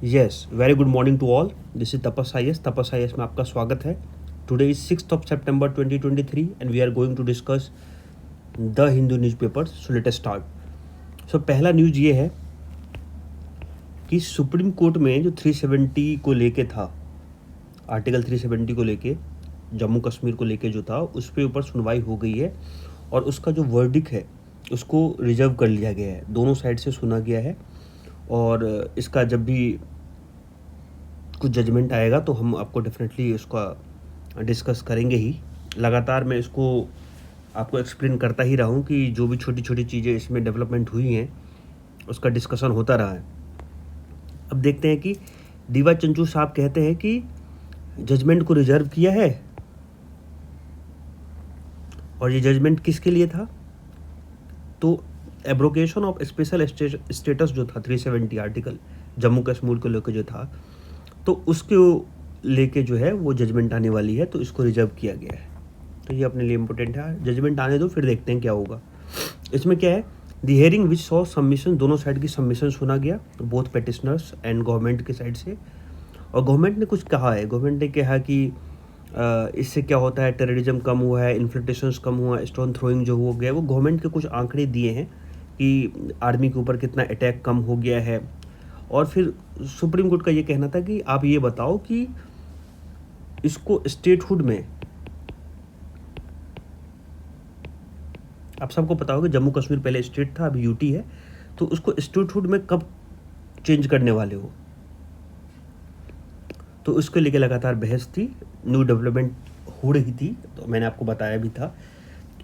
Yes, very good morning to all. This is Tapas IAS. Tapas IAS में आपका स्वागत है। Today is 6 September 2023 and we are going to discuss the Hindu newspaper. So let us start. So पहला news ये है कि supreme court में जो 370 को लेके था, आर्टिकल 370 को लेके, जम्मू कश्मीर को लेके जो था, उस पे ऊपर सुनवाई हो गई है और उसका जो वर्डिक है उसको रिजर्व कर लिया गया है। दोनों साइड से सुना गया है और इसका जब भी कुछ जजमेंट आएगा तो हम आपको डेफिनेटली उसका डिस्कस करेंगे ही। लगातार मैं इसको आपको एक्सप्लेन करता ही रहा हूँ कि जो भी छोटी छोटी चीज़ें इसमें डेवलपमेंट हुई हैं उसका डिस्कशन होता रहा है। अब देखते हैं कि दीवा चंचू साहब कहते हैं कि जजमेंट को रिजर्व किया है और ये जजमेंट किसके लिए था। तो एब्रोगेशन ऑफ स्पेशल स्टेटस जो था 370 आर्टिकल जम्मू कश्मीर को लेकर जो था, तो उसके लेके जो है वो जजमेंट आने वाली है, तो इसको रिजर्व किया गया है। तो ये अपने लिए इम्पोर्टेंट है। जजमेंट आने दो, फिर देखते हैं क्या होगा। इसमें क्या है, the hearing which saw submission, दोनों साइड की सबमिशन सुना गया, बोथ पेटिशनर्स एंड गवर्नमेंट की साइड से। और गवर्नमेंट ने कुछ कहा है। गवर्नमेंट ने कहा कि इससे क्या होता है, टेररिज्म कम हुआ है, इन्फिल्ट्रेशंस कम हुआ है, स्टोन थ्रोइंग जो हो गया, वो गवर्नमेंट के कुछ आंकड़े दिए हैं कि आर्मी के ऊपर कितना अटैक कम हो गया है। और फिर सुप्रीम कोर्ट का ये कहना था कि आप ये बताओ कि इसको स्टेटहुड में, आप सबको पता होगा जम्मू कश्मीर पहले स्टेट था, अभी यूटी है, तो उसको स्टेटहुड में कब चेंज करने वाले हो। तो उसके लेके लगातार बहस थी, न्यू डेवलपमेंट हो रही थी, तो मैंने आपको बताया भी था।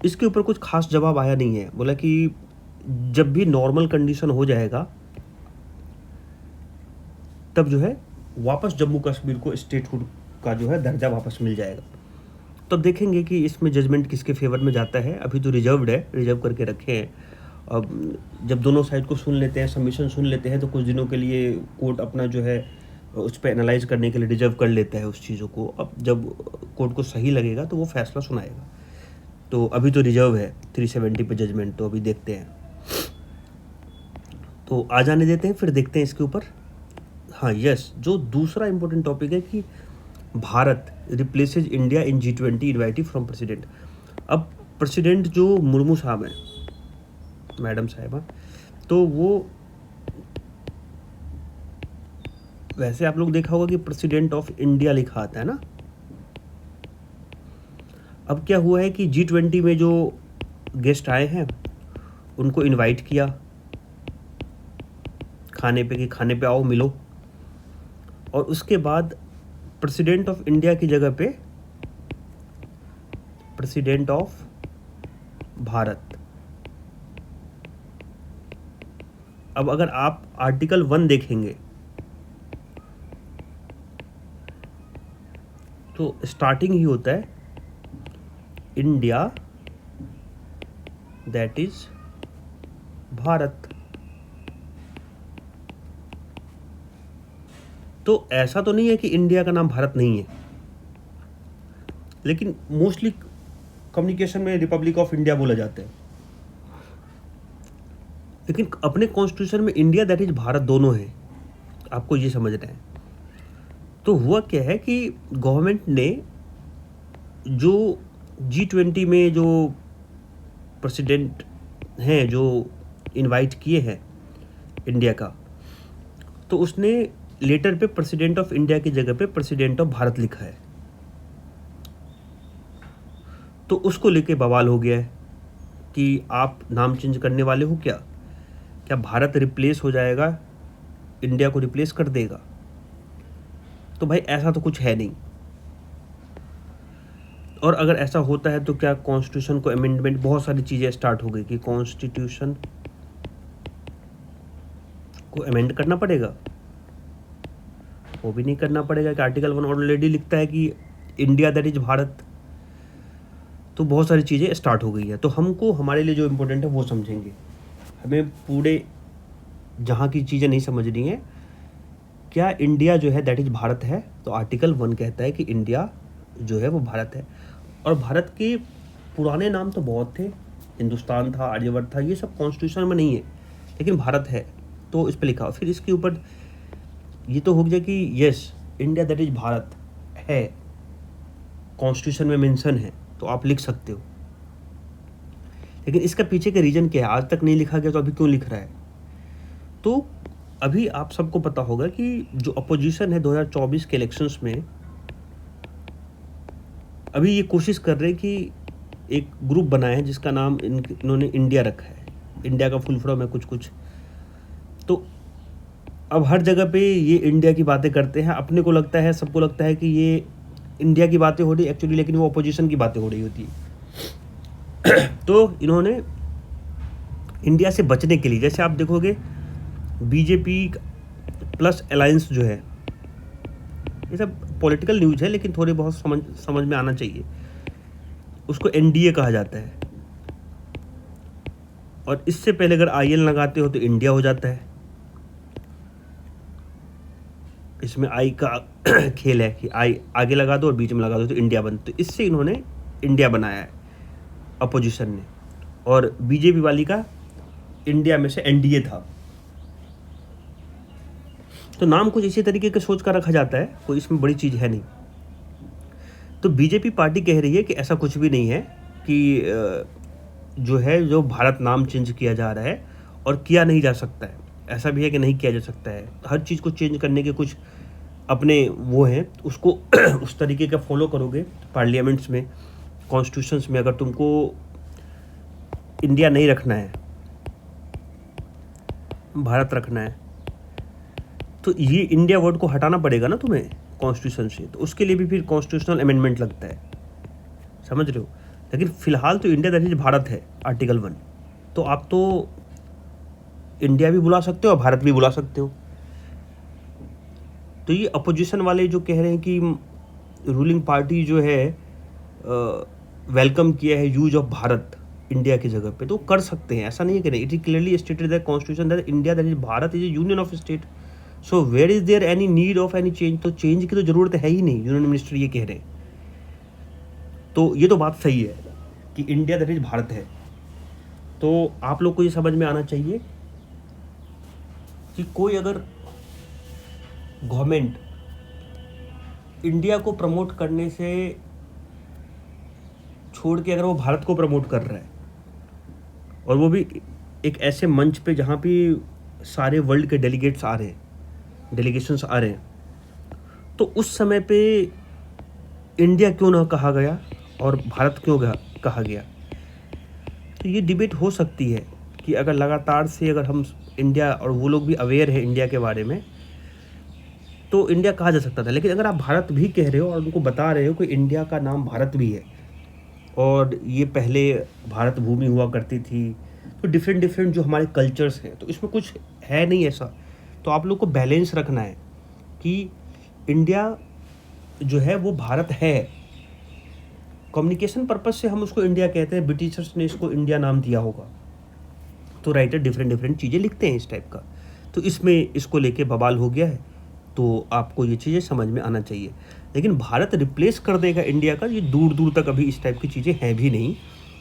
इसके ऊपर कुछ खास जवाब आया नहीं है। बोला कि जब भी नॉर्मल कंडीशन हो जाएगा तब जो है वापस जम्मू कश्मीर को स्टेटहुड का जो है दर्जा वापस मिल जाएगा। तब देखेंगे कि इसमें जजमेंट किसके फेवर में जाता है। अभी तो रिजर्व्ड है, रिजर्व करके रखे हैं। अब जब दोनों साइड को सुन लेते हैं, सबमिशन सुन लेते हैं, तो कुछ दिनों के लिए कोर्ट अपना जो है उस पर एनालाइज करने के लिए रिजर्व कर लेता है उस चीज़ों को। अब जब कोर्ट को सही लगेगा तो वो फैसला सुनाएगा। तो अभी तो रिजर्व है 370 पे जजमेंट, तो अभी देखते हैं। तो आ जाने देते हैं, फिर देखते हैं इसके ऊपर। हाँ यस, जो दूसरा इंपॉर्टेंट टॉपिक है कि Bharat replaces India in G20 invitee from president. अब प्रेसिडेंट जो मुर्मू साहब हैं, मैडम साहिबा, तो वो, वैसे आप लोग देखा होगा कि प्रेसिडेंट ऑफ इंडिया लिखा आता है ना। अब क्या हुआ है कि G20 में जो गेस्ट आए हैं उनको इनवाइट किया खाने पे, कि खाने पे आओ, मिलो। और उसके बाद प्रेसिडेंट ऑफ इंडिया की जगह पे प्रेसिडेंट ऑफ भारत। अब अगर आप आर्टिकल 1 देखेंगे तो स्टार्टिंग ही होता है इंडिया दैट इज भारत। तो ऐसा तो नहीं है कि इंडिया का नाम भारत नहीं है, लेकिन मोस्टली कम्युनिकेशन में रिपब्लिक ऑफ इंडिया बोला जाता है। लेकिन अपने कॉन्स्टिट्यूशन में इंडिया दैट इज भारत दोनों है, आपको ये समझना है। तो हुआ क्या है कि गवर्नमेंट ने जो G20 में जो प्रेसिडेंट हैं जो इनवाइट किए हैं इंडिया का, तो उसने लेटर पे प्रेसिडेंट ऑफ इंडिया की जगह पे प्रेसिडेंट ऑफ भारत लिखा है। तो उसको लेके बवाल हो गया है कि आप नाम चेंज करने वाले हो क्या, क्या भारत रिप्लेस हो जाएगा, इंडिया को रिप्लेस कर देगा। तो भाई ऐसा तो कुछ है नहीं। और अगर ऐसा होता है तो क्या कॉन्स्टिट्यूशन को अमेंडमेंट, बहुत सारी चीज़ें स्टार्ट हो गई कि कॉन्स्टिट्यूशन को अमेंड करना पड़ेगा, वो भी नहीं करना पड़ेगा कि आर्टिकल 1 ऑलरेडी लिखता है कि इंडिया दैट इज भारत। तो बहुत सारी चीज़ें स्टार्ट हो गई है। तो हमको, हमारे लिए जो इम्पोर्टेंट है वो समझेंगे, हमें पूरे जहाँ की चीज़ें नहीं समझनी है। क्या इंडिया जो है दैट इज भारत है, तो आर्टिकल 1 कहता है कि इंडिया जो है वो भारत है। और भारत के पुराने नाम तो बहुत थे, हिंदुस्तान था, आर्यवर्त था, ये सब कॉन्स्टिट्यूशन में नहीं है, लेकिन भारत है तो इस पर लिखा। फिर इसके ऊपर ये तो हो गया कि yes India that is Bharat है, कॉन्स्टिट्यूशन में मेंशन है, तो आप लिख सकते हो। लेकिन इसका पीछे का रीजन क्या है, आज तक नहीं लिखा गया तो अभी क्यों लिख रहा है? तो अभी आप सबको पता होगा कि जो अपोजिशन है 2024 के इलेक्शंस में, अभी ये कोशिश कर रहे हैं कि एक ग्रुप बनाए हैं जिसका नाम इन्होंने इंडिया रखा है। इंडिया का फुल फॉर्म है कुछ कुछ। तो अब हर जगह पे ये इंडिया की बातें करते हैं, अपने को लगता है, सबको लगता है कि ये इंडिया की बातें हो रही एक्चुअली, लेकिन वो अपोजिशन की बातें हो रही होती है। तो इन्होंने इंडिया से बचने के लिए, जैसे आप देखोगे बीजेपी प्लस अलायंस जो है, ये सब पॉलिटिकल न्यूज है लेकिन थोड़े बहुत समझ में आना चाहिए, उसको एनडीए कहा जाता है। और इससे पहले अगर आईएल लगाते हो तो इंडिया हो जाता है। इसमें आई का खेल है कि आई आगे लगा दो और बीच में लगा दो तो इंडिया बन, तो इससे इन्होंने इंडिया बनाया है अपोजिशन ने। और बीजेपी वाली का इंडिया में से एनडीए था। तो नाम कुछ इसी तरीके का सोच कर रखा जाता है, कोई इसमें बड़ी चीज़ है नहीं। तो बीजेपी पार्टी कह रही है कि ऐसा कुछ भी नहीं है, कि जो है जो भारत नाम चेंज किया जा रहा है और किया नहीं जा सकता है, ऐसा भी है कि नहीं किया जा सकता है। हर चीज़ को चेंज करने के कुछ अपने वो हैं, उसको उस तरीके का फॉलो करोगे पार्लियामेंट्स में, कॉन्स्टिट्यूशंस में। अगर तुमको इंडिया नहीं रखना है, भारत रखना है, तो ये इंडिया वर्ड को हटाना पड़ेगा ना तुम्हें कॉन्स्टिट्यूशन से। तो उसके लिए भी फिर कॉन्स्टिट्यूशनल अमेंडमेंट लगता है, समझ रहे हो। लेकिन फिलहाल तो इंडिया दैट इज भारत है, आर्टिकल 1। तो आप तो इंडिया भी बुला सकते हो और भारत भी बुला सकते हो। तो ये अपोजिशन वाले जो कह रहे हैं कि रूलिंग पार्टी जो है वेलकम किया है यूज ऑफ भारत इंडिया की जगह पे, तो कर सकते हैं, ऐसा नहीं है कि नहीं। It is clearly stated that constitution that India that is Bharat is a union of state, so where is there any need of any change. तो चेंज की तो जरूरत है ही नहीं, यूनियन मिनिस्टर ये कह रहे हैं। तो ये तो बात सही है कि इंडिया दैट इज भारत है। तो आप लोग को ये समझ में आना चाहिए कि कोई अगर गवर्नमेंट इंडिया को प्रमोट करने से छोड़ के अगर वो भारत को प्रमोट कर रहा है, और वो भी एक ऐसे मंच पे जहाँ पे सारे वर्ल्ड के डेलीगेट्स आ रहे हैं, डेलीगेशंस आ रहे हैं, तो उस समय पे इंडिया क्यों ना कहा गया और भारत क्यों कहा गया। तो ये डिबेट हो सकती है कि अगर लगातार से अगर हम इंडिया, और वो लोग भी अवेयर है इंडिया के बारे में, तो इंडिया कहा जा सकता था। लेकिन अगर आप भारत भी कह रहे हो और उनको बता रहे हो कि इंडिया का नाम भारत भी है और ये पहले भारत भूमि हुआ करती थी, तो डिफरेंट जो हमारे कल्चर्स हैं, तो इसमें कुछ है नहीं ऐसा। तो आप लोग को बैलेंस रखना है कि इंडिया जो है वो भारत है। कम्युनिकेशन पर्पस से हम उसको इंडिया कहते हैं, ब्रिटिशर्स ने इसको इंडिया नाम दिया होगा, तो राइटर डिफरेंट चीज़ें लिखते हैं इस टाइप का। तो इसमें इसको लेके बवाल हो गया है, तो आपको ये चीज़ें समझ में आना चाहिए। लेकिन भारत रिप्लेस कर देगा इंडिया का, ये दूर तक अभी इस टाइप की चीज़ें हैं भी नहीं।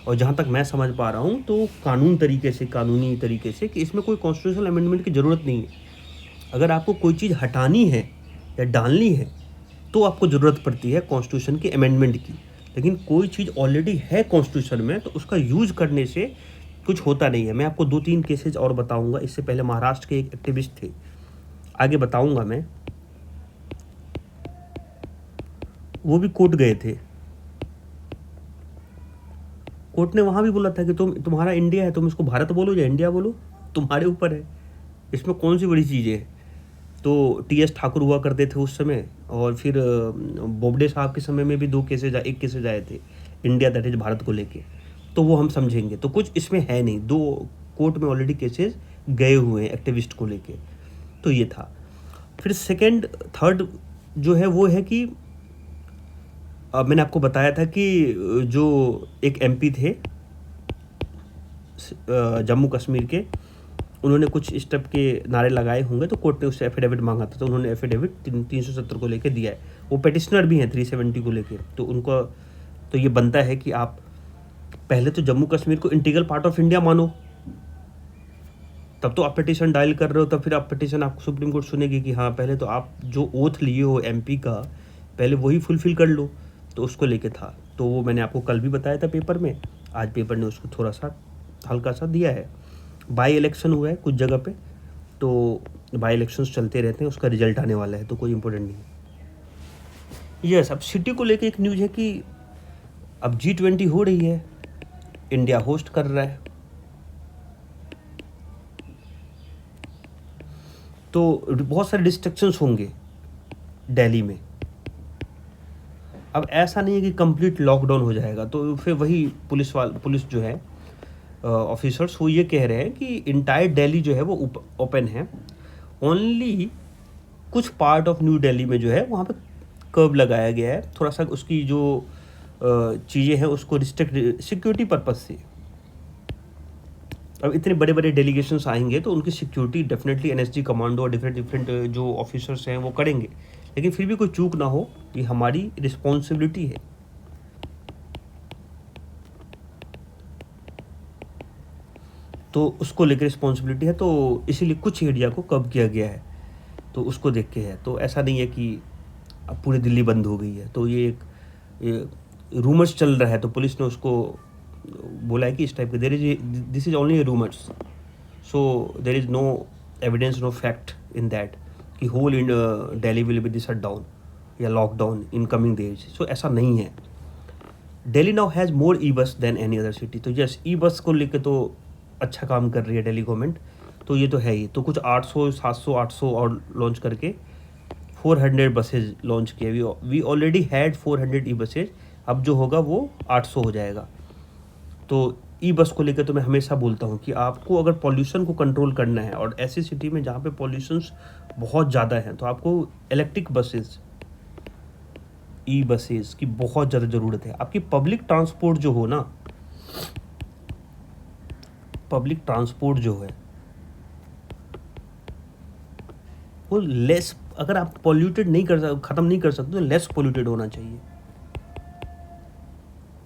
और जहाँ तक मैं समझ पा रहा हूँ तो कानूनी तरीके से कि इसमें कोई कॉन्स्टिट्यूशनल अमेंडमेंट की ज़रूरत नहीं है। अगर आपको कोई चीज़ हटानी है या डालनी है तो आपको ज़रूरत पड़ती है कॉन्स्टिट्यूशन की अमेंडमेंट की। लेकिन कोई चीज़ ऑलरेडी है कॉन्स्टिट्यूशन में तो उसका यूज़ करने से कुछ होता नहीं है। मैं आपको 2-3 केसेज और बताऊंगा। इससे पहले महाराष्ट्र के एक एक्टिविस्ट थे, आगे बताऊंगा मैं, वो भी कोर्ट गए थे। कोर्ट ने वहाँ भी बोला था कि तुम्हारा इंडिया है, तुम इसको भारत बोलो या इंडिया बोलो, तुम्हारे ऊपर है, इसमें कौन सी बड़ी चीज़ है। तो टीएस ठाकुर हुआ करते थे उस समय, और फिर बोबडे साहब के समय में भी एक केसेज आए थे इंडिया दैट इज भारत को लेके, तो वो हम समझेंगे। तो कुछ इसमें है नहीं, 2 कोर्ट में ऑलरेडी केसेस गए हुए हैं एक्टिविस्ट को लेके, तो ये था। फिर थर्ड जो है वो है कि मैंने आपको बताया था कि जो एक एमपी थे जम्मू कश्मीर के, उन्होंने कुछ इस टाइप के नारे लगाए होंगे, तो कोर्ट ने उससे एफिडेविट मांगा था, तो उन्होंने एफिडेविट 370 को लेके दिया है। वो पेटिशनर भी हैं 370 को लेके, तो उनको तो ये बनता है कि आप पहले तो जम्मू कश्मीर को इंटीग्रल पार्ट ऑफ इंडिया मानो, तब तो आप पिटिशन डायल कर रहे हो, तब फिर आप पिटिशन आपको सुप्रीम कोर्ट सुनेगी कि हाँ पहले तो आप जो ओथ लिए हो एमपी का पहले वही फुलफिल कर लो। तो उसको लेके था, तो वो मैंने आपको कल भी बताया था पेपर में, आज पेपर ने उसको थोड़ा सा हल्का सा दिया है। बाई इलेक्शन हुआ है कुछ जगह पे, तो बाई इलेक्शंस चलते रहते हैं, उसका रिजल्ट आने वाला है, तो कोई इंपॉर्टेंट नहीं है। यस, अब सिटी को लेके एक न्यूज़ है कि अब G20 हो रही है, इंडिया होस्ट कर रहा है, तो बहुत सारे डिस्ट्रक्शंस होंगे दिल्ली में। अब ऐसा नहीं है कि कंप्लीट लॉकडाउन हो जाएगा, तो फिर वही पुलिस जो है ऑफिसर्स वो ये कह रहे हैं कि इंटायर दिल्ली जो है वो ओपन है, ओनली कुछ पार्ट ऑफ न्यू दिल्ली में जो है वहाँ पे कर्ब लगाया गया है, थोड़ा सा उसकी जो चीज़ें हैं उसको रिस्ट्रिक्ट सिक्योरिटी पर्पज़ से। अब इतने बड़े बड़े डेलीगेशंस आएंगे तो उनकी सिक्योरिटी डेफिनेटली एनएसजी कमांडो और डिफरेंट जो ऑफिसर्स हैं वो करेंगे, लेकिन फिर भी कोई चूक ना हो, ये हमारी रिस्पॉन्सिबिलिटी है। तो उसको लेकर रिस्पॉन्सिबिलिटी है, तो इसीलिए कुछ एरिया को कब किया गया है, तो उसको देख के है। तो ऐसा नहीं है कि अब पूरी दिल्ली बंद हो गई है, तो ये एक रूमर्स चल रहा है, तो पुलिस ने उसको बोला है कि इस टाइप के this is only rumours, so there is no evidence, no fact in that कि whole in Delhi will be shut down या lockdown in coming days. So ऐसा नहीं है। Delhi now has more E bus than any other city. तो yes, E bus को लेकर तो अच्छा काम कर रही है दिल्ली गवर्नमेंट, तो ये तो है ही। तो कुछ 800 700 800 और लॉन्च करके 400 बसेज लॉन्च किए। We already had 400 e buses, अब जो होगा वो 800 हो जाएगा। तो ई बस को लेकर तो मैं हमेशा बोलता हूँ कि आपको अगर पॉल्यूशन को कंट्रोल करना है, और ऐसी सिटी में जहाँ पे पॉल्यूशंस बहुत ज़्यादा हैं, तो आपको इलेक्ट्रिक बसेस, ई बसेस की बहुत ज़्यादा ज़रूरत है। आपकी पब्लिक ट्रांसपोर्ट जो हो ना, पब्लिक ट्रांसपोर्ट जो है वो लेस, अगर आप पॉल्यूटेड नहीं कर सकते, ख़त्म नहीं कर सकते, तो लेस पॉल्यूटेड होना चाहिए।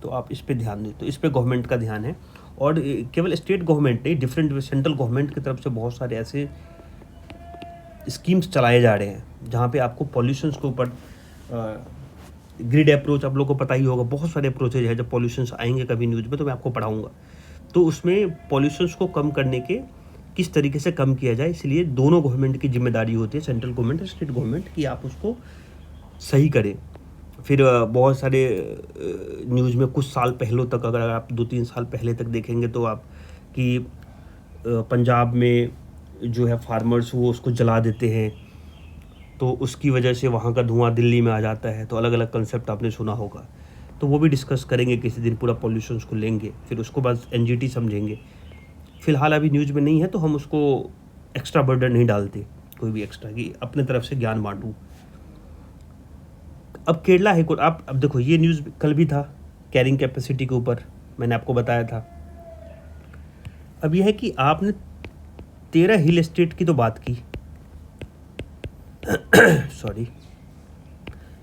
तो आप इस पे ध्यान दें, तो इस पे गवर्नमेंट का ध्यान है। और केवल स्टेट गवर्नमेंट नहीं, डिफरेंट सेंट्रल गवर्नमेंट की तरफ से बहुत सारे ऐसे स्कीम्स चलाए जा रहे हैं जहाँ पे आपको पॉल्यूशंस के ऊपर ग्रिड अप्रोच, आप लोगों को पता ही होगा, बहुत सारे अप्रोचेज है। जब पॉल्यूशंस आएंगे कभी न्यूज़ में तो मैं आपको पढ़ाऊँगा। तो उसमें पॉल्यूशंस को कम करने के किस तरीके से कम किया जाए, इसलिए दोनों गवर्नमेंट की जिम्मेदारी होती है, सेंट्रल गवर्नमेंट और स्टेट गवर्नमेंट, कि आप उसको सही करें। फिर बहुत सारे न्यूज़ में कुछ साल पहलों तक, अगर आप 2-3 साल पहले तक देखेंगे तो आप कि पंजाब में जो है फार्मर्स वो उसको जला देते हैं, तो उसकी वजह से वहाँ का धुआं दिल्ली में आ जाता है। तो अलग अलग कंसेप्ट आपने सुना होगा, तो वो भी डिस्कस करेंगे किसी दिन, पूरा पॉल्यूशन को लेंगे, फिर उसको बाद एनजीटी समझेंगे। फ़िलहाल अभी न्यूज़ में नहीं है, तो हम उसको एक्स्ट्रा बर्डन नहीं डालते, कोई भी एक्स्ट्रा, कि अपने तरफ से ज्ञान बांटूँ। अब केरला हाईकोर्ट, आप अब देखो, ये न्यूज़ कल भी था कैरिंग कैपेसिटी के ऊपर, मैंने आपको बताया था। अब यह है कि आपने 13 हिल स्टेट की तो बात की सॉरी,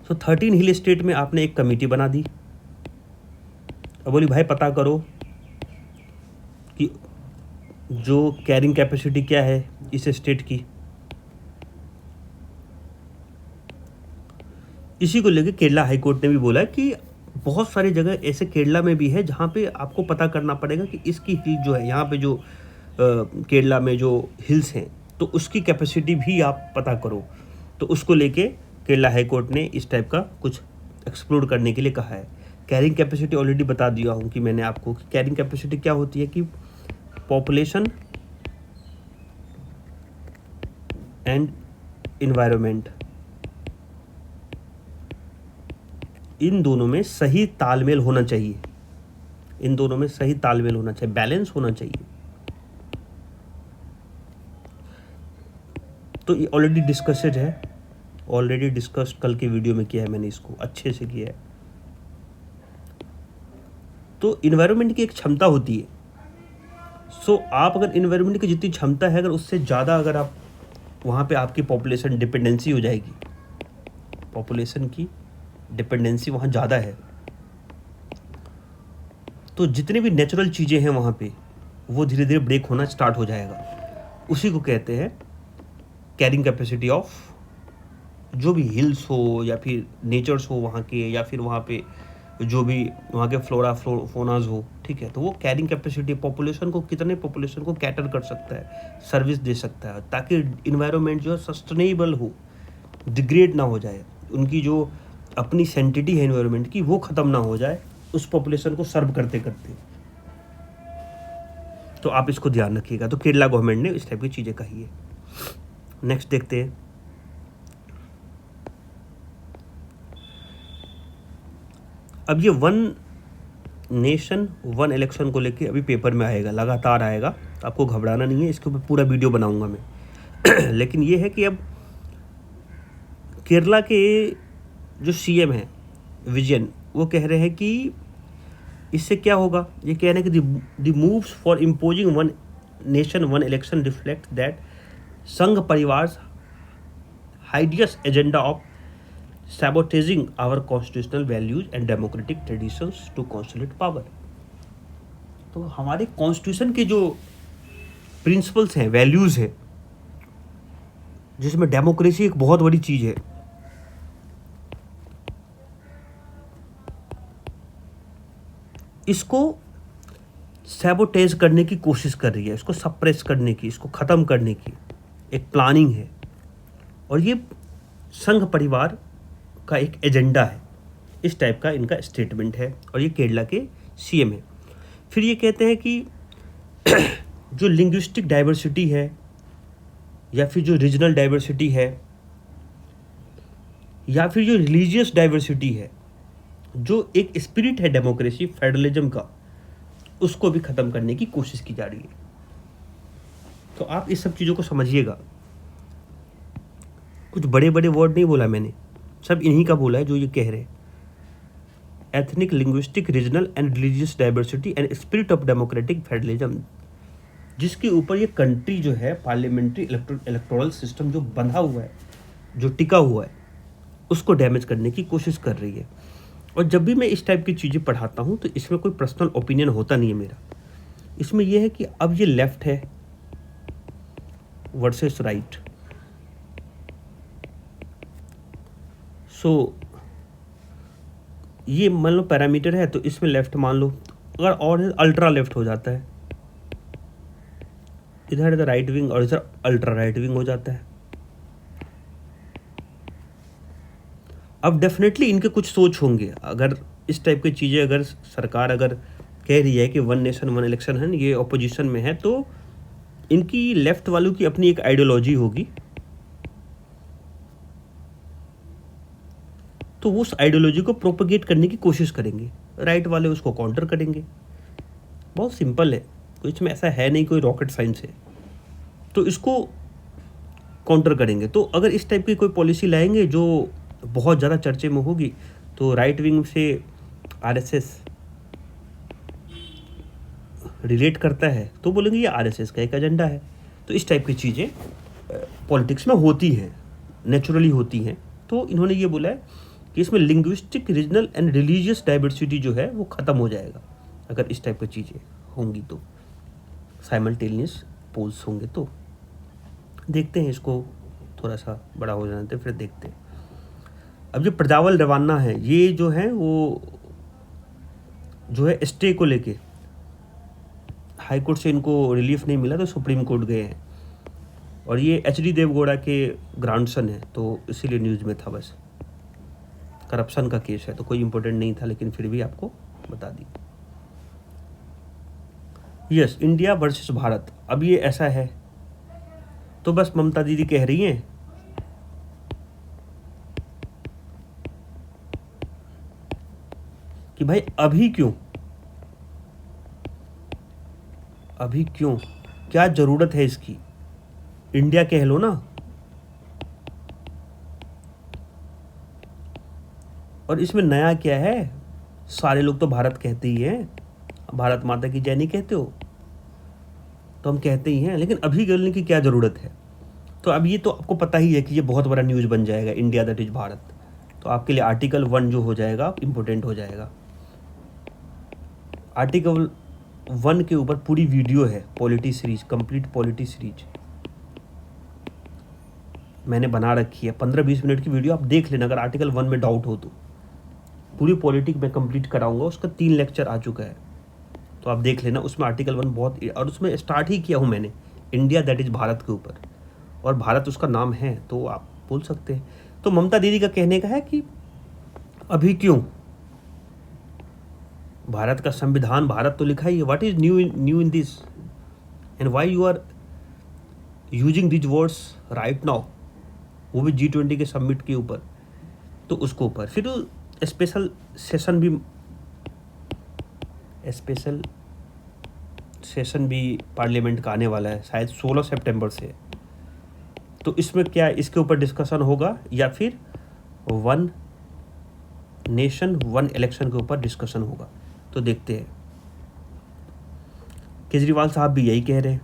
तो 13 हिल स्टेट में आपने एक कमेटी बना दी। अब बोली भाई पता करो कि जो कैरिंग कैपेसिटी क्या है इस स्टेट की। इसी को लेकर केरला हाईकोर्ट ने भी बोला कि बहुत सारी जगह ऐसे केरला में भी है जहाँ पे आपको पता करना पड़ेगा कि इसकी हिल जो है, यहाँ पे जो केरला में जो हिल्स हैं, तो उसकी कैपेसिटी भी आप पता करो। तो उसको लेके केरला हाईकोर्ट ने इस टाइप का कुछ एक्सप्लोर करने के लिए कहा है। कैरिंग कैपेसिटी ऑलरेडी बता दिया हूँ कि मैंने आपको, कि कैरिंग कैपेसिटी क्या होती है, कि पॉपुलेशन एंड इन्वायरमेंट, इन दोनों में सही तालमेल होना चाहिए, इन दोनों में सही तालमेल होना चाहिए, बैलेंस होना चाहिए। तो ये ऑलरेडी डिस्कस्ड है, ऑलरेडी डिस्कस्ड कल के वीडियो में किया है मैंने, इसको अच्छे से किया है। तो इन्वायरमेंट की एक क्षमता होती है, सो आप अगर इन्वायरमेंट की जितनी क्षमता है, अगर उससे ज़्यादा अगर आप वहाँ पे, आपकी पॉपुलेशन डिपेंडेंसी हो जाएगी, पॉपुलेशन की डिपेंडेंसी वहाँ ज़्यादा है, तो जितने भी नेचुरल चीज़ें हैं वहाँ पे वो धीरे धीरे ब्रेक होना स्टार्ट हो जाएगा। उसी को कहते हैं कैरिंग कैपेसिटी ऑफ जो भी हिल्स हो या फिर नेचर्स हो वहाँ के, या फिर वहाँ पे जो भी वहाँ के फ्लोरा फोनाज हो, ठीक है। तो वो कैरिंग कैपेसिटी पॉपुलेशन को, कितने पॉपुलेशन को कैटर कर सकता है, सर्विस दे सकता है, ताकि इन्वायरमेंट जो है सस्टेनेबल हो, डिग्रेड ना हो जाए, उनकी जो अपनी सेंटिटी है इन्वायरमेंट की वो ख़त्म ना हो जाए उस पॉपुलेशन को सर्व करते करते। तो आप इसको ध्यान रखिएगा। तो केरला गवर्नमेंट ने इस टाइप की चीज़ें कही है। नेक्स्ट देखते हैं। अब ये वन नेशन वन इलेक्शन को लेके अभी पेपर में आएगा, लगातार आएगा, तो आपको घबराना नहीं है, इसके ऊपर पूरा वीडियो बनाऊंगा मैं। लेकिन ये है कि अब केरला के जो सीएम हैं विजयन, वो कह रहे हैं कि इससे क्या होगा। ये कह रहे हैं कि the moves for imposing one nation one election reflect that Sangh Parivar hideous agenda of sabotaging our constitutional values and democratic traditions to consolidate power। तो हमारे कॉन्स्टिट्यूशन के जो प्रिंसिपल्स हैं, वैल्यूज़ हैं, जिसमें डेमोक्रेसी एक बहुत बड़ी चीज़ है, इसको सैबोटेज करने की कोशिश कर रही है, इसको सप्रेस करने की, इसको ख़त्म करने की एक प्लानिंग है। और ये संघ परिवार का एक एजेंडा है, इस टाइप का इनका स्टेटमेंट है। और ये केरला के सीएम है। फिर ये कहते हैं कि जो लिंग्विस्टिक डाइवर्सिटी है या फिर जो रीजनल डाइवर्सिटी है या फिर जो रिलीजियस डाइवर्सिटी है, जो एक स्पिरिट है डेमोक्रेसी फेडरलिज्म का, उसको भी ख़त्म करने की कोशिश की जा रही है। तो आप इस सब चीज़ों को समझिएगा। कुछ बड़े बड़े वर्ड नहीं बोला मैंने, सब इन्हीं का बोला है जो ये कह रहे हैं। Ethnic, linguistic, regional and religious diversity and spirit of democratic federalism, जिसके ऊपर ये कंट्री जो है पार्लियामेंट्री इलेक्टोरल सिस्टम जो बंधा हुआ है, जो टिका हुआ है, उसको डैमेज करने की कोशिश कर रही है। और जब भी मैं इस टाइप की चीज़ें पढ़ाता हूँ तो इसमें कोई पर्सनल ओपिनियन होता नहीं है मेरा। इसमें यह है कि अब ये लेफ्ट है वर्सेस राइट। सो ये मान लो पैरामीटर है, तो इसमें लेफ्ट मान लो, अगर और अल्ट्रा लेफ्ट हो जाता है, इधर इधर राइट विंग और इधर अल्ट्रा राइट विंग हो जाता है। अब डेफिनेटली इनके कुछ सोच होंगे। अगर इस टाइप की चीज़ें अगर सरकार अगर कह रही है कि वन नेशन वन इलेक्शन है, ये ऑपोजिशन में है, तो इनकी लेफ्ट वालों की अपनी एक आइडियोलॉजी होगी, तो वो उस आइडियोलॉजी को प्रोपगेट करने की कोशिश करेंगे, राइट वाले उसको काउंटर करेंगे। बहुत सिंपल है, कोई इसमें ऐसा है नहीं कोई रॉकेट साइंस है। तो इसको काउंटर करेंगे। तो अगर इस टाइप की कोई पॉलिसी लाएंगे जो बहुत ज़्यादा चर्चे में होगी, तो राइट विंग से आरएसएस रिलेट करता है, तो बोलेंगे ये आरएसएस का एक एजेंडा है। तो इस टाइप की चीज़ें पॉलिटिक्स में होती हैं, नेचुरली होती हैं। तो इन्होंने ये बोला है कि इसमें linguistic, regional and religious diversity जो है वो ख़त्म हो जाएगा अगर इस टाइप की चीज़ें होंगी, तो साइमल्टेनियस पोल्स होंगे। तो देखते हैं, इसको थोड़ा सा बड़ा हो जाने दें, फिर देखते हैं। अब जो प्रज्वल रेवन्ना है, ये जो है वो जो है स्टे को लेके हाई कोर्ट से इनको रिलीफ नहीं मिला, तो सुप्रीम कोर्ट गए हैं। और ये एचडी देवगौड़ा के ग्रांडसन है, तो इसीलिए न्यूज़ में था। बस करप्शन का केस है, तो कोई इम्पोर्टेंट नहीं था, लेकिन फिर भी आपको बता दी। यस, इंडिया वर्सेस भारत, अब ये ऐसा है। तो बस ममता दीदी कह रही हैं कि भाई अभी क्यों, अभी क्यों, क्या ज़रूरत है इसकी, इंडिया कह लो ना। और इसमें नया क्या है, सारे लोग तो भारत कहते ही हैं, भारत माता की जय नहीं कहते हो, तो हम कहते ही हैं, लेकिन अभी बोलने की क्या ज़रूरत है। तो अब ये तो आपको पता ही है कि ये बहुत बड़ा न्यूज़ बन जाएगा, इंडिया दैट इज भारत। तो आपके लिए आर्टिकल 1 जो हो जाएगा इम्पोर्टेंट हो जाएगा। आर्टिकल 1 के ऊपर पूरी वीडियो है, polity series, complete polity series, मैंने बना रखी है, 15-20 मिनट की वीडियो, आप देख लेना अगर आर्टिकल 1 में डाउट हो तो। पूरी पॉलिटिक मैं कंप्लीट कराऊंगा, उसका 3 लेक्चर आ चुका है, तो आप देख लेना। उसमें आर्टिकल 1 बहुत, और उसमें स्टार्ट ही किया हूँ मैंने इंडिया दैट इज़ भारत के ऊपर, और भारत उसका नाम है, तो आप बोल सकते हैं। तो ममता दीदी का कहने का है कि अभी क्यों, भारत का संविधान, भारत तो लिखा ही है, what is new in this and why you are using these words right now, वो भी G20 के समिट के ऊपर। तो उसको ऊपर फिर स्पेशल सेशन भी पार्लियामेंट का आने वाला है, शायद 16 सितंबर से। तो इसमें क्या इसके ऊपर डिस्कशन होगा या फिर 1 नेशन 1 इलेक्शन के ऊपर डिस्कशन होगा, तो देखते हैं। केजरीवाल साहब भी यही कह रहे हैं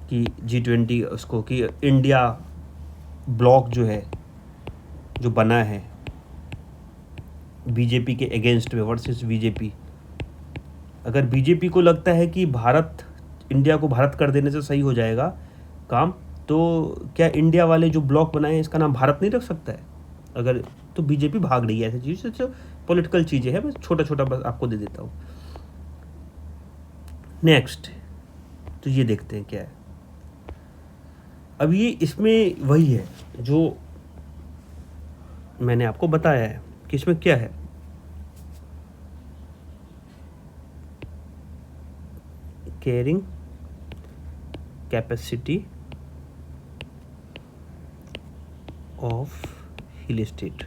कि G20 उसको, कि इंडिया ब्लॉक जो है, जो बना है बीजेपी के अगेंस्ट में वर्सेस बीजेपी, अगर बीजेपी को लगता है कि भारत, इंडिया को भारत कर देने से सही हो जाएगा काम, तो क्या इंडिया वाले जो ब्लॉक बनाए हैं इसका नाम भारत नहीं रख सकता है? अगर तो बीजेपी भाग रही है ऐसी चीज़ से, पॉलिटिकल चीज़ें हैं, मैं छोटा छोटा बस आपको दे देता हूँ। नेक्स्ट, तो ये देखते हैं क्या है। अब ये इसमें वही है जो मैंने आपको बताया है कि इसमें क्या है। Carrying capacity of hill state,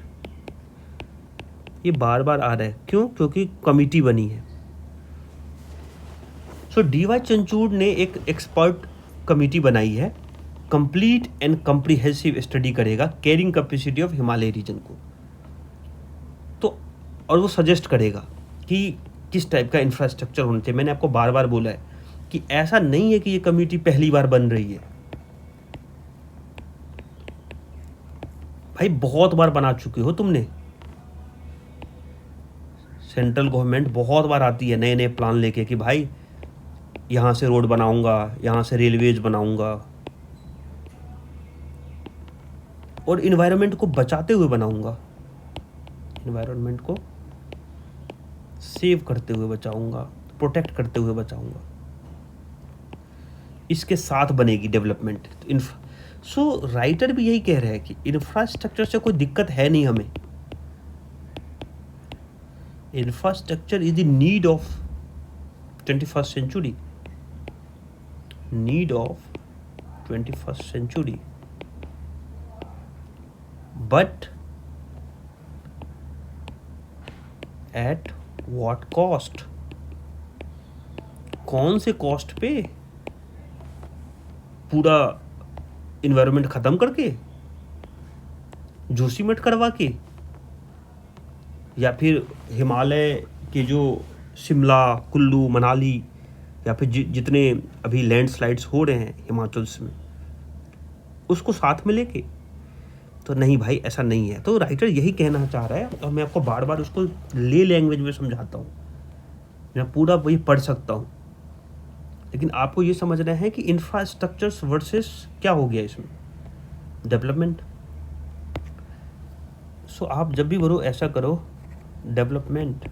ये बार बार आ रहा है, क्यों? क्योंकि कमिटी बनी है। सो DY चंचूड़ ने एक एक्सपर्ट कमिटी बनाई है, कंप्लीट एंड कम्प्रीहेंसिव स्टडी करेगा carrying capacity of Himalaya region को। तो और वो सजेस्ट करेगा कि किस टाइप का इंफ्रास्ट्रक्चर होना चाहिए। मैंने आपको बार बार बोला है कि ऐसा नहीं है कि ये कमेटी पहली बार बन रही है, भाई बहुत बार बना चुके हो तुमने। सेंट्रल गवर्नमेंट बहुत बार आती है नए नए प्लान लेके कि भाई यहाँ से रोड बनाऊंगा, यहाँ से रेलवेज बनाऊंगा, और इन्वायरमेंट को बचाते हुए बनाऊंगा, इन्वायरमेंट को सेव करते हुए बचाऊंगा, प्रोटेक्ट करते हुए बचाऊंगा, इसके साथ बनेगी डेवलपमेंट। सो राइटर भी यही कह रहे हैं कि इंफ्रास्ट्रक्चर से कोई दिक्कत है नहीं हमें। Infrastructure is the need of 21st century, need of 21st century, but at what cost? कौन से कॉस्ट पे? पूरा इन्वायरमेंट खत्म करके, जोशीमठ करवा के, या फिर हिमालय के जो शिमला, कुल्लू, मनाली, या फिर जितने अभी लैंडस्लाइड्स हो रहे हैं हिमाचल में, उसको साथ में लेके? तो नहीं भाई, ऐसा नहीं है। तो राइटर यही कहना चाह रहा है, और मैं आपको बार बार उसको ले लैंग्वेज में समझाता हूँ, मैं पूरा वही पढ़ सकता हूँ, लेकिन आपको ये समझना है कि इंफ्रास्ट्रक्चर्स वर्सेस क्या हो गया इसमें, डेवलपमेंट। सो आप जब भी बोलो ऐसा करो, डेवलपमेंट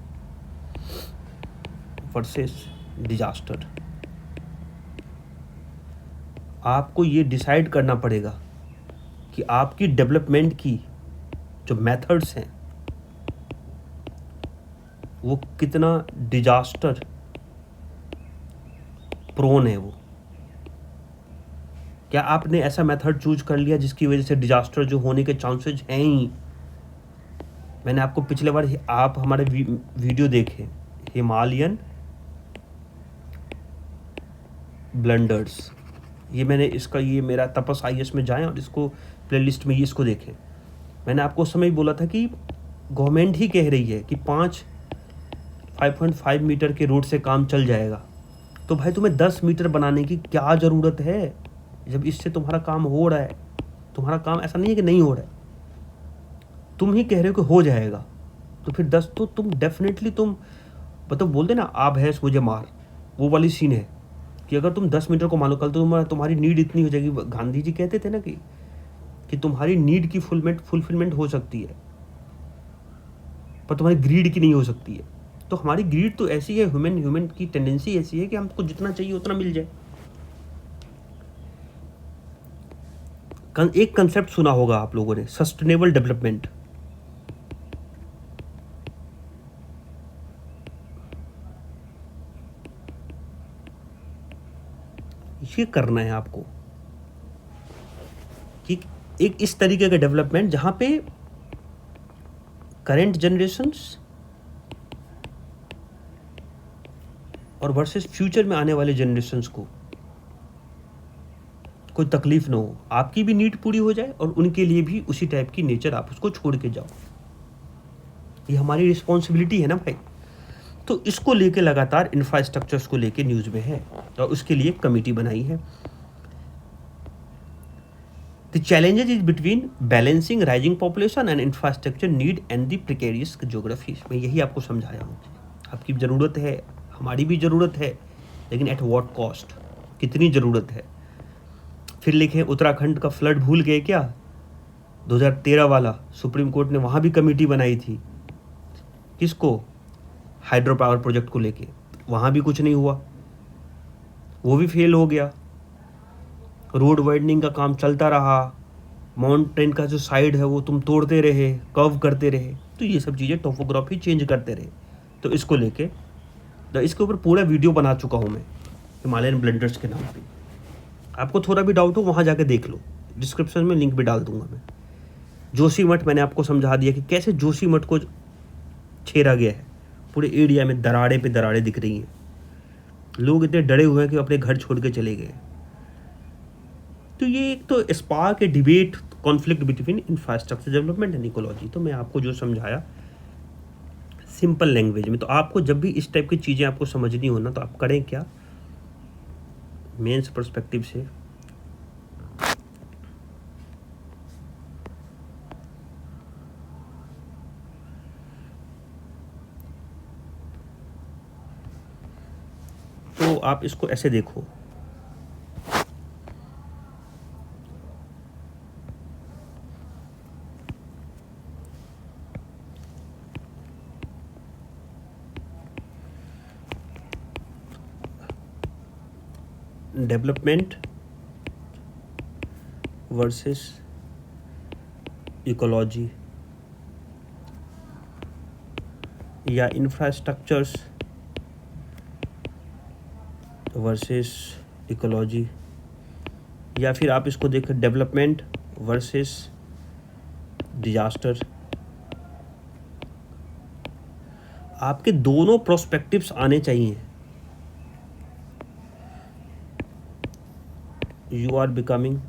वर्सेस डिजास्टर, आपको ये डिसाइड करना पड़ेगा कि आपकी डेवलपमेंट की जो मेथड्स हैं वो कितना डिजास्टर प्रोन है। वो क्या आपने ऐसा मेथड चूज कर लिया जिसकी वजह से डिजास्टर जो होने के चांसेस हैं ही? मैंने आपको पिछले बार, आप हमारे वीडियो देखें, हिमालयन ब्लंडर्स, ये मैंने इसका, ये मेरा तपस IAS में जाएं और इसको प्लेलिस्ट में ये इसको देखें। मैंने आपको उस समय बोला था कि गवर्नमेंट ही कह रही है कि 5.5 मीटर के रोड से काम चल जाएगा, तो भाई तुम्हें 10 मीटर बनाने की क्या ज़रूरत है जब इससे तुम्हारा काम हो रहा है? तुम्हारा काम ऐसा नहीं है कि नहीं हो रहा है, तुम ही कह रहे हो कि हो जाएगा, तो फिर 10 तो तुम डेफिनेटली, तुम मतलब बोलते ना आप भैंस मुझे मार, वो वाली सीन है कि अगर तुम 10 मीटर को मान लो, कल तो तुम्हारी नीड इतनी हो जाएगी। गांधी जी कहते थे ना कि कि तुम्हारी नीड की फुलफिलमेंट हो सकती है, पर तुम्हारी ग्रीड की नहीं हो सकती है। तो हमारी ग्रीड तो ऐसी है, ह्यूमन की टेंडेंसी ऐसी है कि हमको जितना चाहिए उतना मिल जाए। एक कंसेप्ट सुना होगा आप लोगों ने, सस्टेनेबल डेवलपमेंट। ये करना है आपको कि एक इस तरीके का डेवलपमेंट जहां पे करेंट जनरेशन्स और वर्सेस फ्यूचर में आने वाले जनरेशन्स को कोई तकलीफ ना हो, आपकी भी नीड पूरी हो जाए और उनके लिए भी उसी टाइप की नेचर आप उसको छोड़ के जाओ। ये हमारी रिस्पॉन्सिबिलिटी है ना भाई। तो इसको लेके लगातार इंफ्रास्ट्रक्चर्स को लेके न्यूज़ में है और उसके लिए कमेटी बनाई है। The challenges is between balancing rising population and infrastructure need and the precarious geography. मैं यही आपको समझाया हूँ, आपकी ज़रूरत है, हमारी भी ज़रूरत है, लेकिन एट व्हाट कॉस्ट, कितनी ज़रूरत है। फिर लिखे उत्तराखंड का फ्लड भूल गए क्या, 2013 वाला, सुप्रीम कोर्ट ने वहाँ भी कमेटी बनाई थी, किसको, हाइड्रो पावर प्रोजेक्ट को लेके, वहाँ भी कुछ नहीं हुआ, वो भी फेल हो गया। रोड वाइडनिंग का काम चलता रहा, माउंटेन का जो साइड है वो तुम तोड़ते रहे, कर्व करते रहे, तो ये सब चीज़ें टोपोग्राफी चेंज करते रहे। तो इसको लेके इसके ऊपर पूरा वीडियो बना चुका हूँ मैं, हिमालयन ब्लंडर्स के नाम पे। आपको थोड़ा भी डाउट हो वहाँ जाके देख लो, डिस्क्रिप्शन में लिंक भी डाल दूंगा मैं। जोशीमठ मैंने आपको समझा दिया कि कैसे जोशीमठ को छेड़ा गया है, पूरे एरिया में दरारें पे दरारें दिख रही हैं, लोग इतने डरे हुए हैं कि अपने घर छोड़ के चले गए। तो ये एक तो spark A debate, conflict between infrastructure development and ecology. तो मैं आपको जो समझाया सिंपल लैंग्वेज में, तो आपको जब भी इस टाइप की चीज़ें आपको समझनी हो ना, तो आप करें क्या, मेंस पर्सपेक्टिव से तो आप इसको ऐसे देखो, डेवलपमेंट वर्सेस इकोलॉजी या इंफ्रास्ट्रक्चर्स वर्सेस इकोलॉजी, या फिर आप इसको देखें डेवलपमेंट वर्सेस डिजास्टर। आपके दोनों प्रोस्पेक्टिव्स आने चाहिए। यू आर बिकमिंग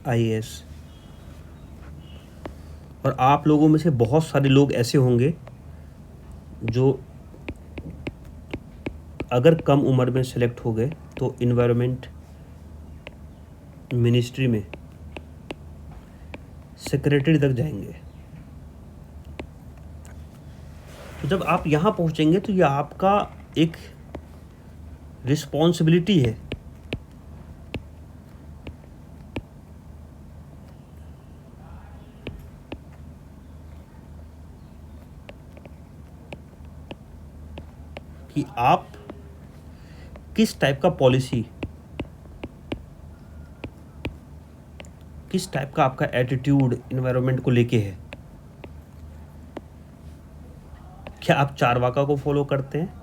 IAS, और आप लोगों में से बहुत सारे लोग ऐसे होंगे जो अगर कम उम्र में सेलेक्ट हो गए तो इन्वायरमेंट मिनिस्ट्री में सेक्रेटरी तक जाएंगे। तो जब आप यहाँ पहुँचेंगे तो ये आपका एक रिस्पॉन्सिबिलिटी है कि आप किस टाइप का पॉलिसी, किस टाइप का आपका एटीट्यूड इन्वायरमेंट को लेके है। क्या आप चारवाका को फॉलो करते हैं,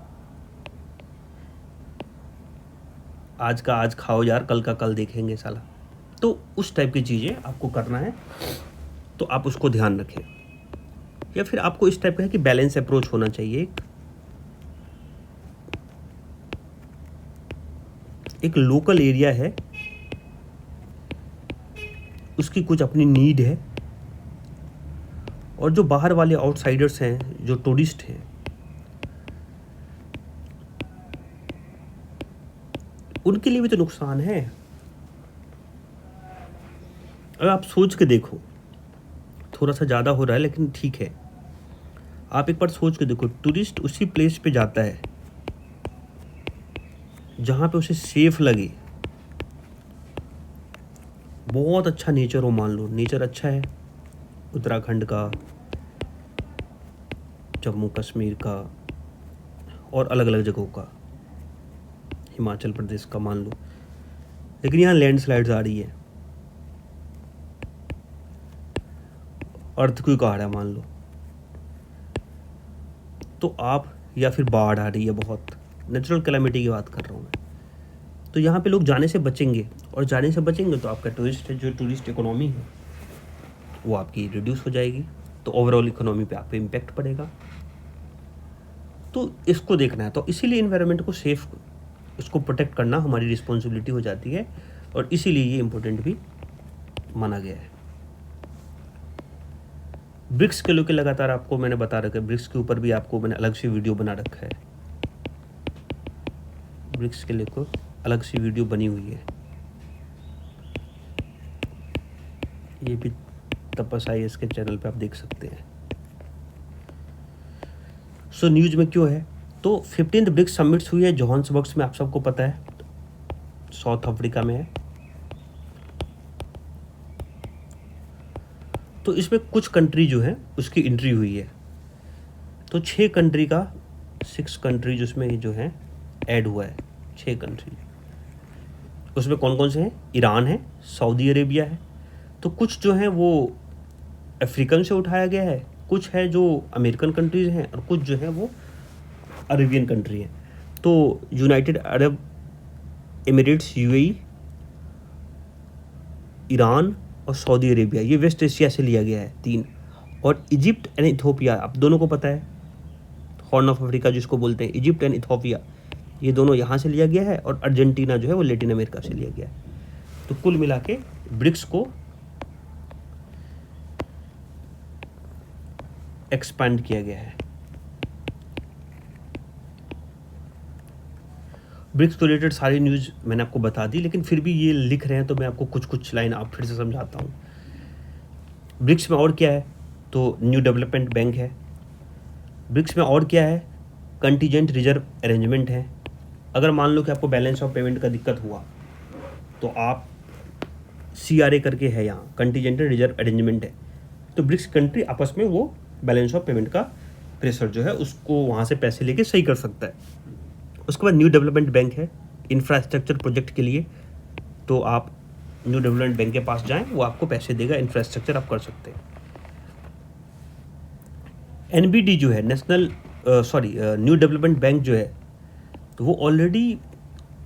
आज का आज खाओ यार, कल का कल देखेंगे साला, तो उस टाइप की चीज़ें आपको करना है, तो आप उसको ध्यान रखें। या फिर आपको इस टाइप का है कि बैलेंस अप्रोच होना चाहिए, एक लोकल एरिया है, उसकी कुछ अपनी नीड है, और जो बाहर वाले आउटसाइडर्स हैं, जो टूरिस्ट हैं, उनके लिए भी तो नुकसान है। अगर आप सोच के देखो, थोड़ा सा ज़्यादा हो रहा है लेकिन ठीक है, आप एक बार सोच के देखो, टूरिस्ट उसी प्लेस पे जाता है जहाँ पे उसे सेफ लगे, बहुत अच्छा नेचर हो, मान लो नेचर अच्छा है उत्तराखंड का, जम्मू कश्मीर का और अलग अलग जगहों का, हिमाचल प्रदेश का मान लो, लेकिन यहाँ लैंडस्लाइड्स आ रही है, अर्थक्वेक आ रहा है मान लो, तो आप, या फिर बाढ़ आ रही है, बहुत नेचुरल कैलामिटी की बात कर रहा हूँ मैं, तो यहाँ पे लोग जाने से बचेंगे, और जाने से बचेंगे तो आपका टूरिस्ट इकोनॉमी है वो आपकी रिड्यूस हो जाएगी, तो ओवरऑल इकोनॉमी पे आप पे इम्पैक्ट पड़ेगा। तो इसको देखना है, तो इसीलिए इन्वायरमेंट को सेफ, उसको प्रोटेक्ट करना हमारी रिस्पॉन्सिबिलिटी हो जाती है, और इसीलिए ये इम्पोर्टेंट भी माना गया है। ब्रिक्स के लेकर लगातार आपको मैंने बता रखा है, ब्रिक्स के ऊपर भी आपको मैंने अलग से वीडियो बना रखा है, ब्रिक्स के लेकर अलग सी वीडियो बनी हुई है, ये भी तपस IAS के चैनल पे आप देख सकते हैं। सो न्यूज में क्यों है, तो 15th ब्रिक्स समिट्स हुई है जोहान्सबर्ग में, आप सबको पता है, साउथ अफ्रीका में है। तो इसमें कुछ कंट्री जो है उसकी एंट्री हुई है, तो 6 कंट्री जिसमें जो है ऐड हुआ है, 6 कंट्री। उसमें कौन कौन से हैं, ईरान है, सऊदी अरेबिया है, तो कुछ जो है वो अफ्रीकन से उठाया गया है, कुछ है जो अमेरिकन कंट्रीज हैं, और कुछ जो है वो अरेबियन कंट्री हैं। तो United Arab Emirates UAE, Iran और सऊदी अरेबिया, ये वेस्ट एशिया से लिया गया है 3, और इजिप्ट एंड इथोपिया, आप दोनों को पता है, हॉर्न ऑफ अफ्रीका जिसको बोलते हैं, इजिप्ट एंड इथोपिया, ये दोनों यहाँ से लिया गया है, और अर्जेंटीना जो है वो लैटिन अमेरिका से लिया गया है। तो कुल मिला के ब्रिक्स को एक्सपैंड किया गया है। ब्रिक्स को रिलेटेड सारी न्यूज़ मैंने आपको बता दी, लेकिन फिर भी ये लिख रहे हैं तो मैं आपको कुछ लाइन आप फिर से समझाता हूँ। ब्रिक्स में और क्या है, तो न्यू डेवलपमेंट बैंक है। ब्रिक्स में और क्या है, कंटीजेंट रिजर्व अरेंजमेंट है। अगर मान लो कि आपको बैलेंस ऑफ पेमेंट का दिक्कत हुआ, तो आप CRA करके है यहाँ, कंटीजेंट रिजर्व अरेंजमेंट है, तो ब्रिक्स कंट्री आपस में वो बैलेंस ऑफ पेमेंट का प्रेशर जो है उसको वहाँ से पैसे लेके सही कर सकता है। उसके बाद न्यू डेवलपमेंट बैंक है इंफ्रास्ट्रक्चर प्रोजेक्ट के लिए, तो आप न्यू डेवलपमेंट बैंक के पास जाएं, वो आपको पैसे देगा, इंफ्रास्ट्रक्चर आप कर सकते हैं। NBD जो है न्यू डेवलपमेंट बैंक जो है, तो वो ऑलरेडी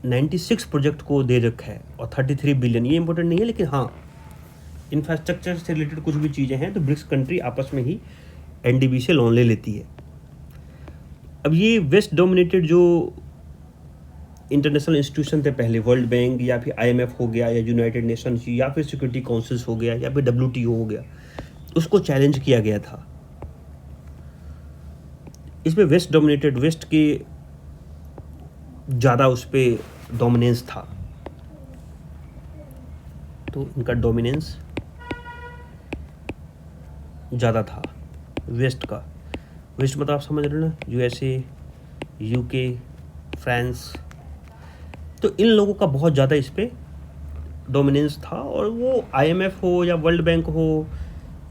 96 प्रोजेक्ट को दे रखा है, और 33 बिलियन, ये इंपॉर्टेंट नहीं है, लेकिन हाँ इंफ्रास्ट्रक्चर से रिलेटेड कुछ भी चीज़ें हैं तो ब्रिक्स कंट्री आपस में ही NDB से लोन ले लेती है। अब ये वेस्ट डोमिनेटेड जो इंटरनेशनल इंस्टीट्यूशन थे पहले, वर्ल्ड बैंक या फिर IMF हो गया, या यूनाइटेड नेशंस या फिर सिक्योरिटी काउंसिल्स हो गया, या फिर WTO हो गया, उसको चैलेंज किया गया था। इसमें वेस्ट डोमिनेटेड, वेस्ट के ज़्यादा उस पर डोमिनेंस था, तो इनका डोमिनेंस ज़्यादा था वेस्ट का। वेस्ट मतलब आप समझ रहे हो ना, USA, UK, फ्रांस, तो इन लोगों का बहुत ज़्यादा इस पर डोमिनेंस था, और वो IMF हो या वर्ल्ड बैंक हो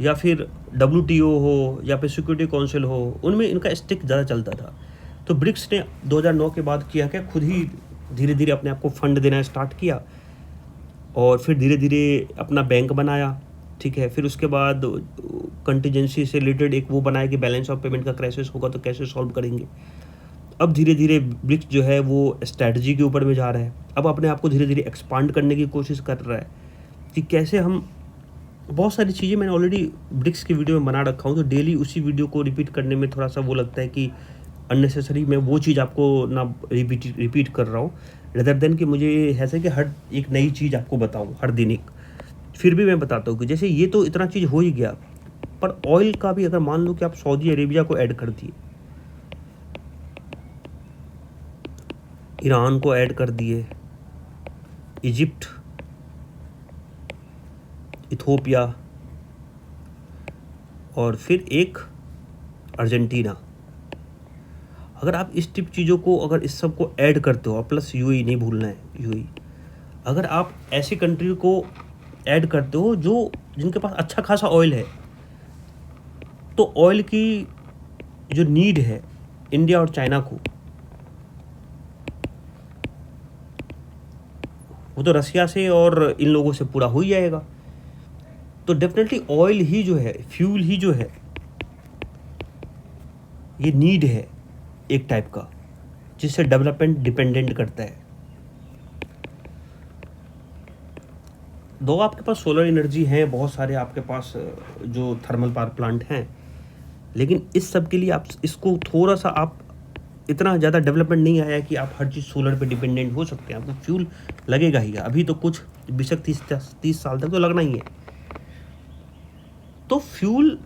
या फिर WTO हो या फिर सिक्योरिटी काउंसिल हो, उनमें इनका स्टिक ज़्यादा चलता था। तो ब्रिक्स ने 2009 के बाद किया क्या, खुद ही धीरे धीरे अपने आप को फंड देना स्टार्ट किया, और फिर धीरे धीरे अपना बैंक बनाया, ठीक है। फिर उसके बाद कंटीजेंसी से रिलेटेड एक वो बनाया कि बैलेंस ऑफ पेमेंट का क्राइसिस होगा तो कैसे सॉल्व करेंगे। अब धीरे धीरे ब्रिक्स जो है वो स्ट्रैटेजी के ऊपर में जा रहा है, अब अपने आप को धीरे धीरे एक्सपांड करने की कोशिश कर रहा है कि कैसे हम, बहुत सारी चीज़ें मैंने ऑलरेडी ब्रिक्स की वीडियो में बना रखा हूँ, तो डेली उसी वीडियो को रिपीट करने में थोड़ा सा वो लगता है कि अननेसेसरी मैं वो चीज़ आपको ना रिपीट कर रहा हूँ, रेदर देन कि मुझे ऐसा कि हर एक नई चीज़ आपको बताऊँ हर दिन एक। फिर भी मैं बताता हूँ कि जैसे ये तो इतना चीज़ हो ही गया, पर ऑयल का भी अगर मान लो कि आप सऊदी अरेबिया को ऐड कर दिए, ईरान को ऐड कर दिए, इजिप्ट, इथोपिया, और फिर एक अर्जेंटीना, अगर आप इस टिप चीज़ों को, अगर इस सब को ऐड करते हो, प्लस यूएई नहीं भूलना है, यूएई, अगर आप ऐसी कंट्री को ऐड करते हो जो जिनके पास अच्छा खासा ऑयल है, तो ऑयल की जो नीड है इंडिया और चाइना को, वो तो रसिया से और इन लोगों से पूरा हो ही जाएगा। तो डेफिनेटली ऑयल ही जो है, फ्यूल ही जो है, ये नीड है एक टाइप का, जिससे डेवलपमेंट डिपेंडेंट करता है। दो आपके पास सोलर एनर्जी है, बहुत सारे आपके पास जो थर्मल पावर प्लांट हैं, लेकिन इस सब के लिए आप इसको थोड़ा सा, आप इतना ज़्यादा डेवलपमेंट नहीं आया कि आप हर चीज़ सोलर पे डिपेंडेंट हो सकते हैं। आपको फ्यूल लगेगा ही, अभी तो कुछ 20-30 साल तक तो लगना ही है। तो फ्यूल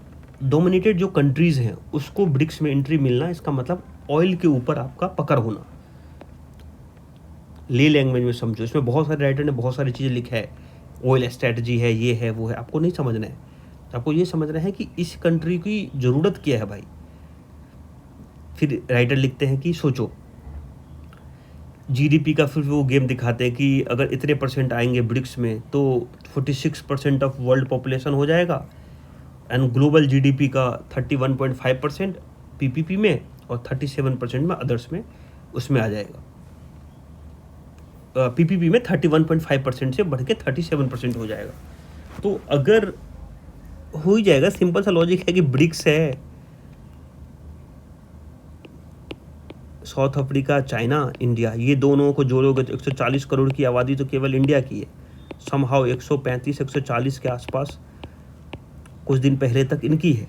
डोमिनेटेड जो कंट्रीज़ हैं उसको ब्रिक्स में एंट्री मिलना, इसका मतलब ऑयल के ऊपर आपका पकड़ होना। ले लैंग्वेज में समझो, इसमें बहुत सारे राइटर ने बहुत सारी चीज़ें लिखा है, ऑयल स्ट्रैटेजी है, ये है, वो है, आपको नहीं समझना है। आपको ये समझना है कि इस कंट्री की ज़रूरत क्या है भाई। फिर राइटर लिखते हैं कि सोचो, जीडीपी का फिर वो गेम दिखाते हैं कि अगर इतने % आएंगे ब्रिक्स में तो 46% ऑफ वर्ल्ड पॉपुलेशन हो जाएगा, एंड ग्लोबल जीडीपी का 31.5% पीपीपी में और 37% में अदर्स में उसमें आ जाएगा। पीपीपी में 31.5% से बढ़ के 37% हो जाएगा। तो अगर हो ही जाएगा, सिंपल सा लॉजिक है कि ब्रिक्स है, साउथ अफ्रीका, चाइना, इंडिया, ये दोनों को जोड़ोगे तो 140 करोड़ की आबादी तो केवल इंडिया की है। समहाउ 135-140 के आसपास कुछ दिन पहले तक इनकी है।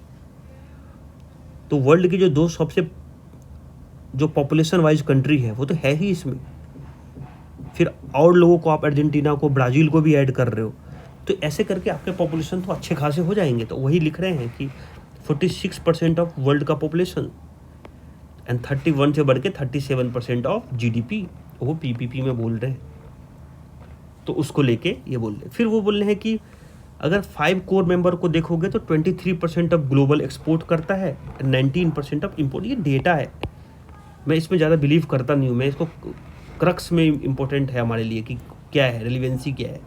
तो वर्ल्ड की जो दो सबसे जो पॉपुलेशन वाइज कंट्री है वो तो है ही इसमें। फिर और लोगों को आप अर्जेंटीना को, ब्राज़ील को भी ऐड कर रहे हो, तो ऐसे करके आपके पॉपुलेशन तो अच्छे खासे हो जाएंगे। तो वही लिख रहे हैं कि 46% ऑफ वर्ल्ड का पॉपुलेशन एंड 31 से बढ़ के 37% ऑफ जीडीपी, वो पीपीपी में बोल रहे हैं। तो उसको लेके ये बोल रहे हैं। फिर वो बोल रहे हैं कि अगर 5 कोर मेंबर को देखोगे तो 23% ऑफ ग्लोबल एक्सपोर्ट करता है, 19% ऑफ इंपोर्ट। ये डेटा है, मैं इसमें ज़्यादा बिलीव करता नहीं हूँ। मैं इसको क्रक्स में इम्पोर्टेंट है हमारे लिए कि क्या है, रेलिवेंसी क्या है।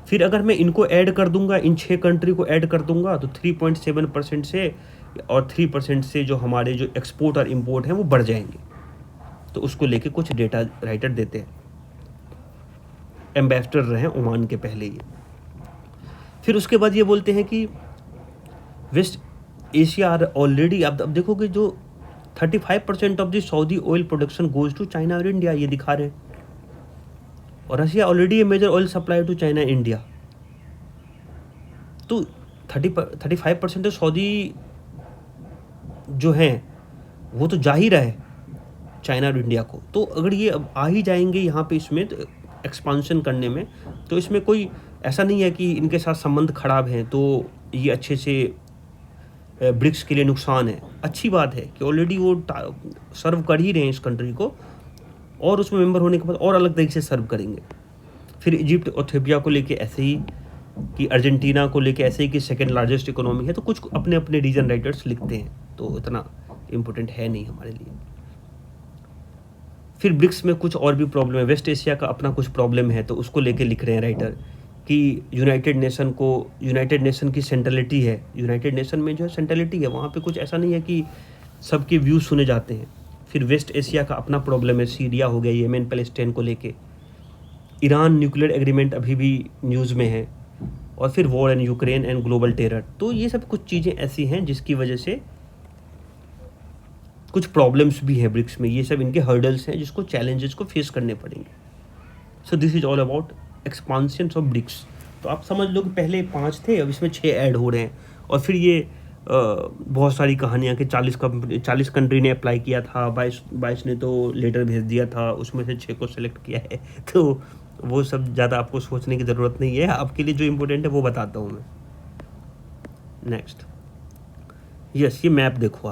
फिर अगर मैं इनको ऐड कर दूंगा, इन 6 कंट्री को ऐड कर दूंगा, तो 3.7% से और 3% से जो हमारे जो एक्सपोर्ट और इंपोर्ट हैं वो बढ़ जाएंगे। तो उसको लेके कुछ डेटा राइटर देते हैं, एम्बेसडर रहे ओमान के पहले ये। फिर उसके बाद ये बोलते हैं कि वेस्ट एशिया आर ऑलरेडी, अब देखोगे जो 35% of the Saudi oil production goes to China और इंडिया, ये दिखा रहे हैं। और Russia already a major oil supply to China India. तो 35% तो सऊदी जो हैं वो तो जा ही रहा है चाइना और इंडिया को। तो अगर ये अब आ ही जाएंगे यहाँ पे इसमें तो एक्सपांशन करने में, तो इसमें कोई ऐसा नहीं है कि इनके साथ संबंध खराब हैं तो ये अच्छे से ब्रिक्स के लिए नुकसान है। अच्छी बात है कि ऑलरेडी वो सर्व कर ही रहे हैं इस कंट्री को, और उसमें मेंबर होने के बाद और अलग तरीके से सर्व करेंगे। फिर इजिप्ट, इथियोपिया को लेके ऐसे ही, कि अर्जेंटीना को लेके ऐसे ही कि सेकंड लार्जेस्ट इकोनॉमी है। तो कुछ अपने अपने रीजन राइटर्स लिखते हैं, तो इतना इम्पोर्टेंट है नहीं हमारे लिए। फिर ब्रिक्स में कुछ और भी प्रॉब्लम है, वेस्ट एशिया का अपना कुछ प्रॉब्लम है, तो उसको लेके लिख रहे हैं राइटर कि यूनाइटेड नेशन की सेंट्रलिटी है। यूनाइटेड नेशन में जो है सेंट्रलिटी है, वहाँ पे कुछ ऐसा नहीं है कि सबके व्यूज़ सुने जाते हैं। फिर वेस्ट एशिया का अपना प्रॉब्लम है, सीरिया हो गया, येमेन, पैलेस्टाइन को लेके। ईरान न्यूक्लियर एग्रीमेंट अभी भी न्यूज़ में है। और फिर war in Ukraine and global terror. तो ये सब कुछ चीज़ें ऐसी हैं जिसकी वजह से कुछ प्रॉब्लम्स भी हैं ब्रिक्स में। ये सब इनके हर्डल्स हैं जिसको, चैलेंजेस को फेस करने पड़ेंगे। So this is all about expansion of BRICS. तो आप समझ लो कि पहले 5 थे, अब इसमें 6 ऐड हो रहे हैं। और फिर ये बहुत सारी कहानियाँ कि 40 कंट्री ने अप्लाई किया था, 22 ने तो लेटर भेज दिया था, उसमें से 6 को सिलेक्ट किया है। तो वो सब ज़्यादा आपको सोचने की ज़रूरत नहीं है। आपके लिए जो इम्पोर्टेंट है वो बताता हूँ मैं। नेक्स्ट, यस, ये मैप देखो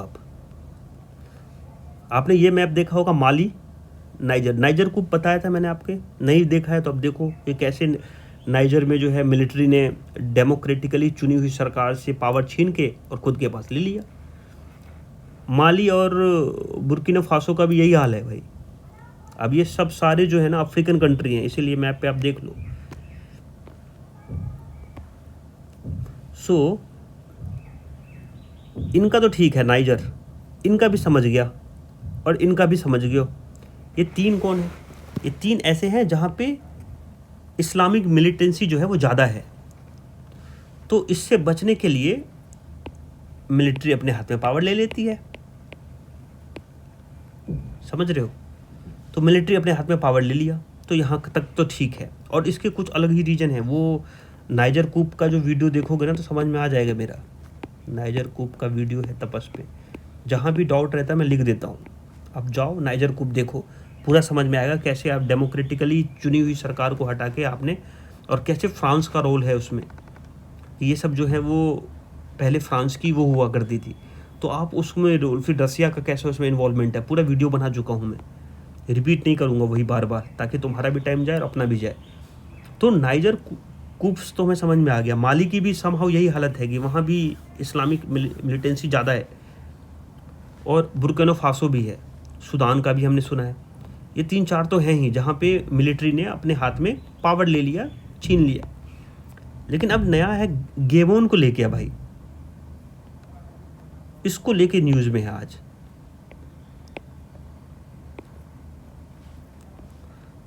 आपने ये मैप देखा होगा, माली, नाइजर को बताया था मैंने, आपके नहीं देखा है तो अब देखो ये कैसे नाइजर में जो है मिलिट्री ने डेमोक्रेटिकली चुनी हुई सरकार से पावर छीन के और खुद के पास ले लिया। माली और बुर्किना फासो का भी यही हाल है भाई। अब ये सब सारे जो है ना अफ्रीकन कंट्री हैं, इसीलिए मैप पे आप देख लो। सो इनका तो ठीक है, नाइजर इनका भी समझ गया और इनका भी समझ गया। ये तीन कौन है? ये तीन ऐसे हैं जहाँ पे इस्लामिक मिलिटेंसी जो है वो ज़्यादा है। तो इससे बचने के लिए मिलिट्री अपने हाथ में पावर ले लेती है, समझ रहे हो? तो मिलिट्री अपने हाथ में पावर ले लिया, तो यहाँ तक तो ठीक है। और इसके कुछ अलग ही रीजन है। वो नाइजर कूप का जो वीडियो देखोगे ना तो समझ में आ जाएगा मेरा। नाइजर कूप का वीडियो है तपस पे, जहाँ भी डाउट रहता है मैं लिख देता हूँ। आप जाओ नाइजर कूप देखो, पूरा समझ में आएगा कैसे आप डेमोक्रेटिकली चुनी हुई सरकार को हटा के आपने, और कैसे फ्रांस का रोल है उसमें। ये सब जो है वो पहले फ्रांस की वो हुआ करती थी, तो आप उसमें रोल, फिर रसिया का कैसे उसमें इन्वॉल्वमेंट है, पूरा वीडियो बना चुका हूँ मैं, रिपीट नहीं करूँगा वही बार बार, ताकि तुम्हारा भी टाइम जाए और अपना भी जाए। तो नाइजर कूप्स तो हमें समझ में आ गया। माली की भी समहाउ यही हालत है कि वहाँ भी इस्लामिक मिलिटेंसी ज़्यादा है, और बुर्किना फासो भी है, सूडान का भी हमने सुना है। ये 3-4 तो हैं ही जहाँ पे मिलिट्री ने अपने हाथ में पावर ले लिया, छीन लिया। लेकिन अब नया है गेबोन को लेके भाई, इसको लेके न्यूज़ में है आज।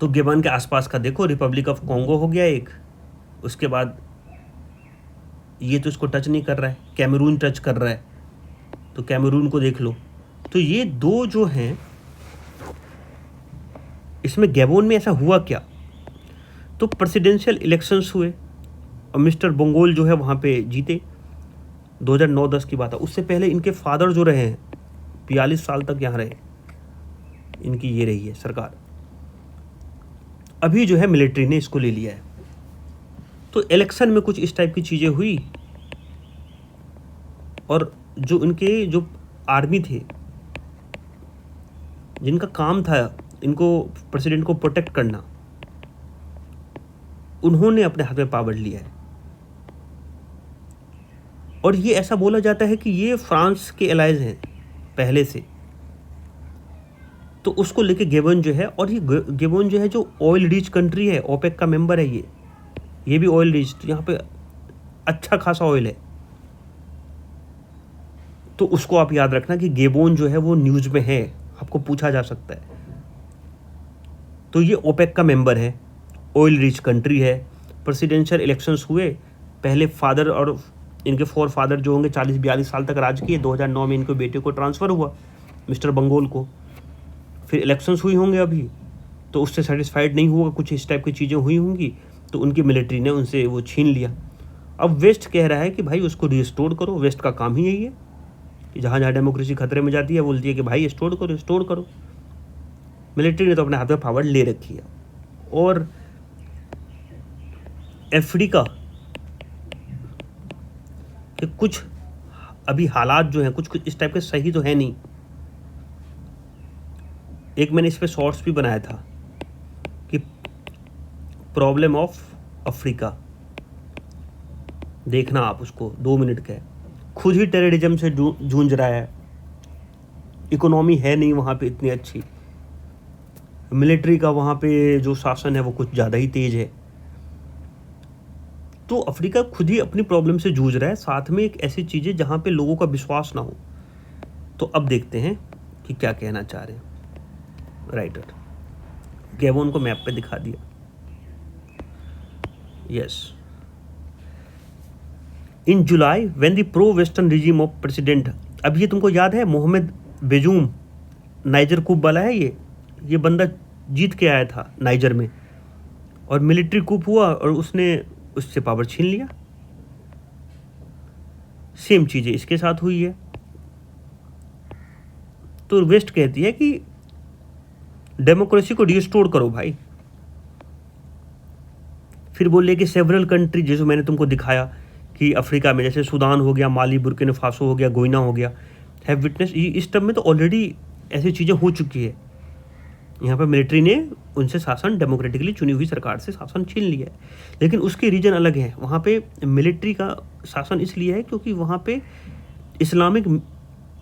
तो गेबन के आसपास का देखो, रिपब्लिक ऑफ कॉन्गो हो गया एक, उसके बाद ये तो इसको टच नहीं कर रहा है, कैमरून टच कर रहा है, तो कैमरून को देख लो। तो ये दो जो हैं, इसमें गैबोन में ऐसा हुआ क्या? तो प्रेसिडेंशियल इलेक्शंस हुए और मिस्टर बोंगोल जो है वहाँ पे जीते। 2009-10 की बात है। उससे पहले इनके फादर जो रहे हैं 42 साल तक यहाँ रहे, इनकी ये रही है सरकार। अभी जो है मिलिट्री ने इसको ले लिया है। तो इलेक्शन में कुछ इस टाइप की चीज़ें हुई, और जो इनके जो आर्मी थे, जिनका काम था इनको प्रेसिडेंट को प्रोटेक्ट करना, उन्होंने अपने हाथ में पावर लिया है। और ये ऐसा बोला जाता है कि ये फ्रांस के एलाइज हैं पहले से, तो उसको लेके गेबन जो है, और ये गेबन जो है जो ऑयल रिच कंट्री है, ओपेक का मेंबर है ये भी ऑयल रिच, तो यहाँ पे अच्छा खासा ऑयल है। तो उसको आप याद रखना कि गेबोन जो है वो न्यूज़ में है, आपको पूछा जा सकता है। तो ये ओपेक का मेंबर है, ऑयल रिच कंट्री है। प्रेसिडेंशियल इलेक्शंस हुए, पहले फादर और इनके 4 फादर जो होंगे 40-42 साल तक राज किए। 2009 में इनके बेटे को ट्रांसफ़र हुआ, मिस्टर बंगोल को। फिर इलेक्शंस हुई होंगे अभी, तो उससे सेटिस्फाइड नहीं हुआ, कुछ इस टाइप की चीज़ें हुई होंगी, तो उनकी मिलिट्री ने उनसे वो छीन लिया। अब वेस्ट कह रहा है कि भाई उसको रिस्टोर करो, वेस्ट का काम ही यही है कि जहाँ जहाँ डेमोक्रेसी खतरे में जाती है बोलती है कि भाई रिस्टोर करो। मिलिट्री ने तो अपने हाथ में पावर ले रखी है। और अफ्रीका के कुछ अभी हालात जो हैं कुछ इस टाइप के सही तो है नहीं। एक मैंने इस पे शॉर्ट्स भी बनाया था कि प्रॉब्लम ऑफ अफ्रीका, देखना आप उसको, 2 मिनट का है। खुद ही टेररिज्म से जूझ रहा है, इकोनॉमी है नहीं वहाँ पे इतनी अच्छी, मिलिट्री का वहाँ पे जो शासन है वो कुछ ज़्यादा ही तेज है। तो अफ्रीका खुद ही अपनी प्रॉब्लम से जूझ रहा है, साथ में एक ऐसी चीज़ है जहाँ पे लोगों का विश्वास ना हो। तो अब देखते हैं कि क्या कहना चाह रहे हैं राइटर। गैबोन को मैप पे दिखा दिया, yes. In July when the pro western regime of president, अब ये तुमको याद है मोहम्मद बेजूम, नाइजर कूप वाला है ये बंदा जीत के आया था नाइजर में, और मिलिट्री कूप हुआ और उसने उससे पावर छीन लिया। सेम चीज़ें इसके साथ हुई है। तो वेस्ट कहती है कि डेमोक्रेसी को रिस्टोर करो भाई। फिर बोले कि सेवरल कंट्री, जैसे मैंने तुमको दिखाया कि अफ्रीका में जैसे सूडान हो गया, माली, बुर्किना फासो हो गया, गोइना हो गया, हैव विटनेस, इस टर्म में तो ऑलरेडी ऐसी चीज़ें हो चुकी है। यहाँ पर मिलिट्री ने उनसे शासन, डेमोक्रेटिकली चुनी हुई सरकार से शासन छीन लिया है। लेकिन उसके रीजन अलग हैं। वहाँ पे मिलिट्री का शासन इसलिए है क्योंकि वहाँ पे इस्लामिक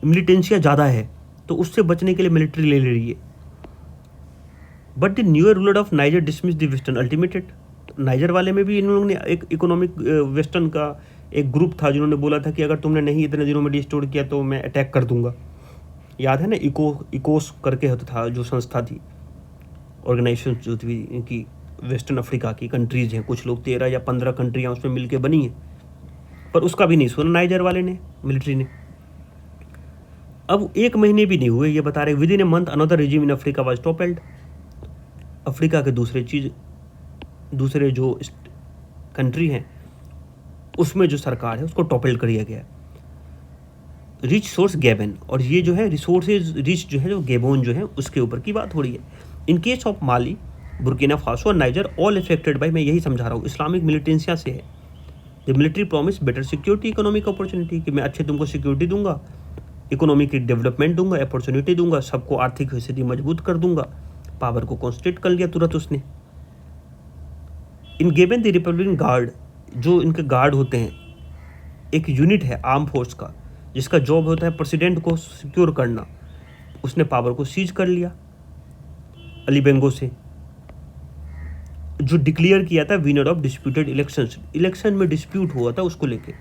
मिलिटेंसिया ज़्यादा है, तो उससे बचने के लिए मिलिट्री ले रही है। But the newer ruler of Niger dismiss the western ultimatum. Niger वाले में भी इन लोगों ने एक इकोनॉमिक वेस्टर्न का एक ग्रुप था जिन्होंने बोला था कि अगर तुमने नहीं इतने दिनों में डिस्टोर किया तो मैं अटैक कर दूंगा। याद है ना, इकोस करके होता था जो संस्था थी, ऑर्गेनाइजेशन जो थी इनकी, वेस्टर्न अफ्रीका की कंट्रीज हैं, कुछ लोग 13 या 15 कंट्रियाँ उसमें मिलके बनी हैं, पर उसका भी नहीं सुना नाइजर वाले ने, मिलिट्री ने। अब 1 महीने भी नहीं हुए, ये बता रहे with in a month another regime in Africa was toppled. Africa के दूसरे जो कंट्री हैं उसमें जो सरकार है उसको टॉपल कर दिया गया। रिच सोर्स गैबन, और ये जो है रिसोर्सेज रिच जो है जो गैबोन जो है उसके ऊपर की बात हो रही है। In case of Mali, Burkina Faso और नाइजर ऑल इफेक्टेड बाई, मैं यही समझा रहा हूँ, इस्लामिक मिलिटेंसिया से है। The military promise better security economic opportunity, कि मैं अच्छे तुमको सिक्योरिटी दूंगा, इकोनॉमिक डेवलपमेंट दूंगा, अपॉर्चुनिटी दूंगा, सबको आर्थिक स्थिति मजबूत कर दूंगा। पावर को कॉन्सेंट्रेट कर लिया तुरंत उसने। इन गेबन द रिपब्लिकन गार्ड, जो इनके गार्ड होते हैं, एक यूनिट है आर्म फोर्स का जिसका जॉब होता है प्रेसिडेंट को सिक्योर करना, उसने पावर को सीज कर लिया अली बेंगो से, जो डिक्लेयर किया था winner of disputed elections, election में डिस्प्यूट हुआ था उसको लेके।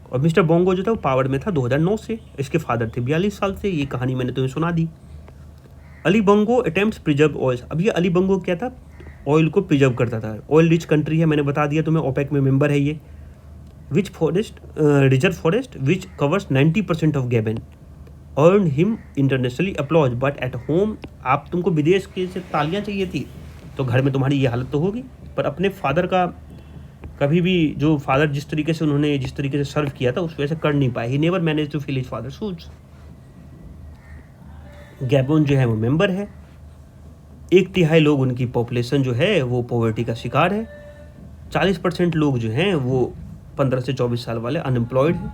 और मिस्टर बोंगो जो था वो पावर में था 2009 से, इसके फादर थे 42 साल से, ये कहानी मैंने तुम्हें सुना दी। अली बंगो अटेम्प्ट्स प्रिजर्व ऑयल, अब ये अली बंगो क्या था, ऑयल को प्रिजर्व करता था। ऑयल रिच कंट्री है, मैंने बता दिया तुम्हें, ओपेक में मेंबर है ये। विच forest reserve forest which covers 90% of Gabon earn him internationally applause, but at home, आप तुमको विदेश के से तालियां चाहिए थी तो घर में तुम्हारी ये हालत तो होगी। पर अपने फादर का कभी भी, जो फादर जिस तरीके से उन्होंने जिस तरीके से सर्व किया था उस वजह से कर नहीं पाए। He never manage to fill his father shoes. Gabon जो है वो मेंबर है, 1/3 लोग उनकी पॉपुलेशन जो है वो पॉवर्टी का शिकार है, 40% लोग जो हैं वो 15 से 24 साल वाले अनएम्प्लॉयड हैं।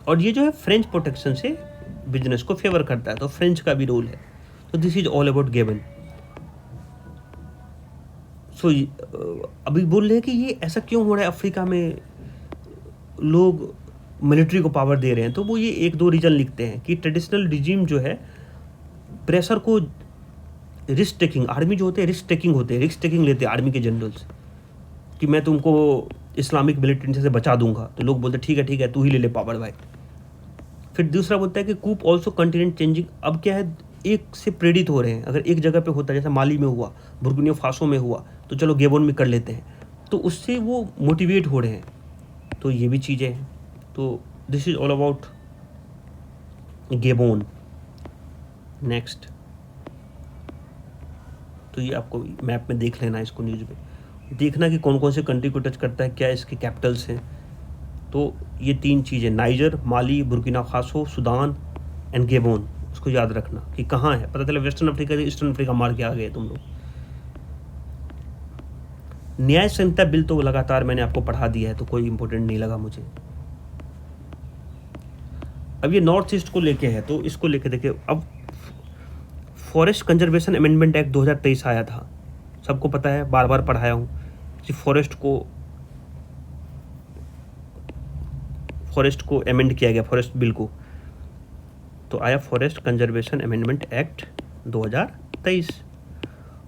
और ये जो है फ्रेंच प्रोटेक्शन से बिजनेस को फेवर करता है, तो फ्रेंच का भी रोल है। तो this is all about Gabon. So अभी बोल रहे हैं कि ये ऐसा क्यों हो रहा है, अफ्रीका में लोग मिलिट्री को पावर दे रहे हैं, तो वो ये 1-2 रीजन लिखते हैं कि ट्रेडिशनल रिजीम जो है प्रेशर को, रिस्क टेकिंग, आर्मी जो होते हैं रिस्क टेकिंग लेते हैं आर्मी के जनरल्स, कि मैं तुमको इस्लामिक मिलिटेंसी से बचा दूंगा, तो लोग बोलते ठीक है तू ही ले ले पावर भाई। फिर दूसरा बोलता है कि कूप ऑल्सो कंटिनेंट चेंजिंग, अब क्या है, एक से प्रेरित हो रहे हैं, अगर एक जगह पे होता है जैसे माली में हुआ, बुर्किना फासो में हुआ, तो चलो गेबोन में कर लेते हैं, तो उससे वो मोटिवेट हो रहे हैं। तो ये भी चीज़ें हैं। तो this is all about गेबोन। Next, तो ये आपको मैप में देख लेना, इसको न्यूज़ में देखना कि कौन कौन से कंट्री को टच करता है, क्या इसके कैपिटल्स हैं। तो ये 3 चीज़ें, niger, Mali, Burkina Faso, Sudan and गेबोन, उसको याद रखना कि कहाँ है। पता चला वेस्टर्न अफ्रीका से ईस्टर्न अफ्रीका मार के आ गए तुम लोग। न्याय संहिता बिल तो लगातार मैंने आपको पढ़ा दिया है, तो कोई इंपॉर्टेंट नहीं लगा मुझे। अब ये नॉर्थ ईस्ट को लेके है, तो इसको लेके देखिए, अब फॉरेस्ट कंजर्वेशन अमेंडमेंट एक्ट 2023 आया था, सबको पता है, बार बार पढ़ाया हूँ कि फॉरेस्ट को अमेंड किया गया, फॉरेस्ट बिल को। तो आया फॉरेस्ट कंजर्वेशन अमेंडमेंट एक्ट 2023।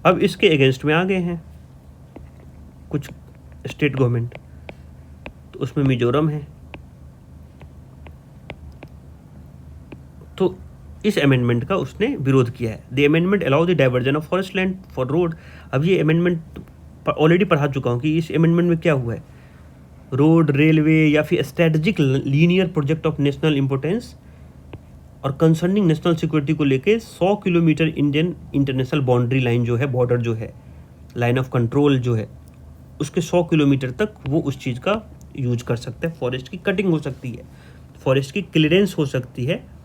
अब इसके अगेंस्ट में आ गए हैं कुछ स्टेट गवर्नमेंट, तो उसमें मिजोरम है। तो इस अमेंडमेंट का उसने विरोध किया है। The amendment allow the diversion of forest land for road. अब ये अमेंडमेंट ऑलरेडी पढ़ा चुका हूँ कि इस अमेंडमेंट में क्या हुआ है, रोड, रेलवे या फिर strategic linear project of national importance और कंसर्निंग नेशनल सिक्योरिटी को लेके 100 kilometre Indian international boundary line जो है, बॉर्डर जो है, लाइन ऑफ कंट्रोल जो है, उसके 100 किलोमीटर तक वो उस चीज़ का यूज कर सकते हैं। फॉरेस्ट की कटिंग हो सकती है, फॉरेस्ट की क्लियरेंस हो सकती है।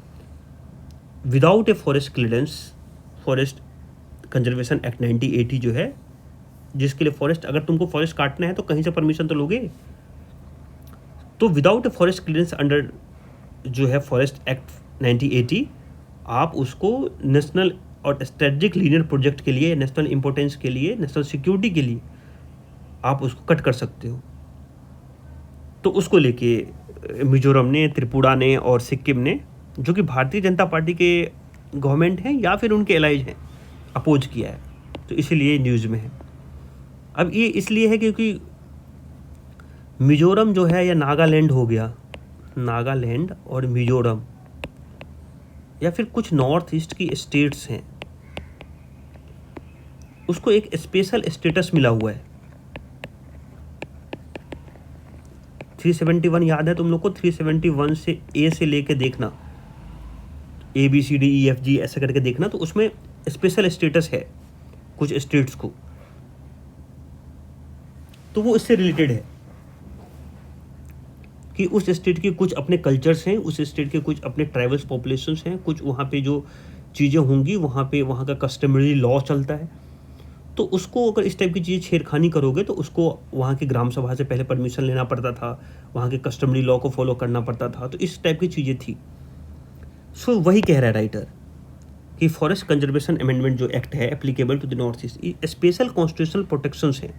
Without a forest clearance, forest conservation act 1980 जो है, जिसके लिए फॉरेस्ट, अगर तुमको फॉरेस्ट काटना है तो कहीं से परमिशन तो लोगे। तो without a forest clearance under जो है फॉरेस्ट एक्ट 1980, आप उसको नेशनल और स्ट्रेटेजिक लीनियर प्रोजेक्ट के लिए, नेशनल इंपॉर्टेंस के लिए, नेशनल सिक्योरिटी के लिए आप उसको कट कर सकते हो। तो उसको लेके मिजोरम ने, त्रिपुरा ने और सिक्किम ने, जो कि भारतीय जनता पार्टी के गवर्नमेंट हैं या फिर उनके एलाइज हैं, अपोज किया है। तो इसीलिए न्यूज़ में है। अब ये इसलिए है क्योंकि मिजोरम जो है या नागालैंड हो गया, नागालैंड और मिजोरम या फिर कुछ नॉर्थ ईस्ट की स्टेट्स हैं, उसको एक स्पेशल स्टेटस मिला हुआ है। 371 याद है तुम लोग को? 371 से ए से लेके देखना, ABCDEFG ऐसे करके देखना, तो उसमें स्पेशल स्टेटस है कुछ स्टेट्स को, तो वो इससे रिलेटेड है कि उस स्टेट के कुछ अपने कल्चर्स हैं, उस स्टेट के कुछ अपने ट्राइबल्स पॉपुलेशंस हैं, कुछ वहाँ पे जो चीज़ें होंगी वहाँ पे वहाँ का कस्टमरी लॉ चलता है। तो उसको अगर इस टाइप की चीज़ें छेड़खानी करोगे तो उसको वहाँ की ग्राम सभा से पहले परमिशन लेना पड़ता था, वहाँ के कस्टमरी लॉ को फॉलो करना पड़ता था, तो इस टाइप की चीज़ें थी। सो वही कह रहा है राइटर कि फॉरेस्ट कंजर्वेशन अमेंडमेंट जो एक्ट है applicable to the north east, special constitutional protections हैं।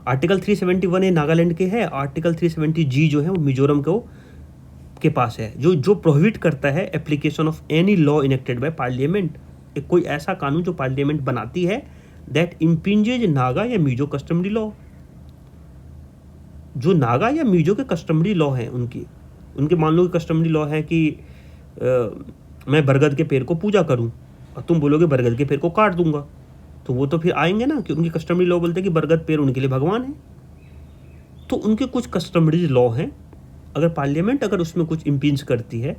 आर्टिकल 371 ए नागालैंड के है, आर्टिकल 370G जो है वो मिजोरम के पास है, जो प्रोहिबिट करता है application of any law enacted by parliament, एक कोई ऐसा कानून जो पार्लियामेंट बनाती है दैट इम्पिंजेज नागा या मिजो कस्टमरी लॉ। जो नागा या मिजो के कस्टमरी लॉ हैं उनके मान लो कस्टमरी लॉ है कि मैं बरगद के पेड़ को पूजा करूं और तुम बोलोगे बरगद के पेड़ को काट दूंगा, तो वो तो फिर आएंगे ना कि उनकी कस्टमरी लॉ बोलते हैं कि बरगद पेड़ उनके लिए भगवान है। तो उनके कुछ कस्टमरी लॉ हैं, अगर पार्लियामेंट अगर उसमें कुछ इम्पिंज करती है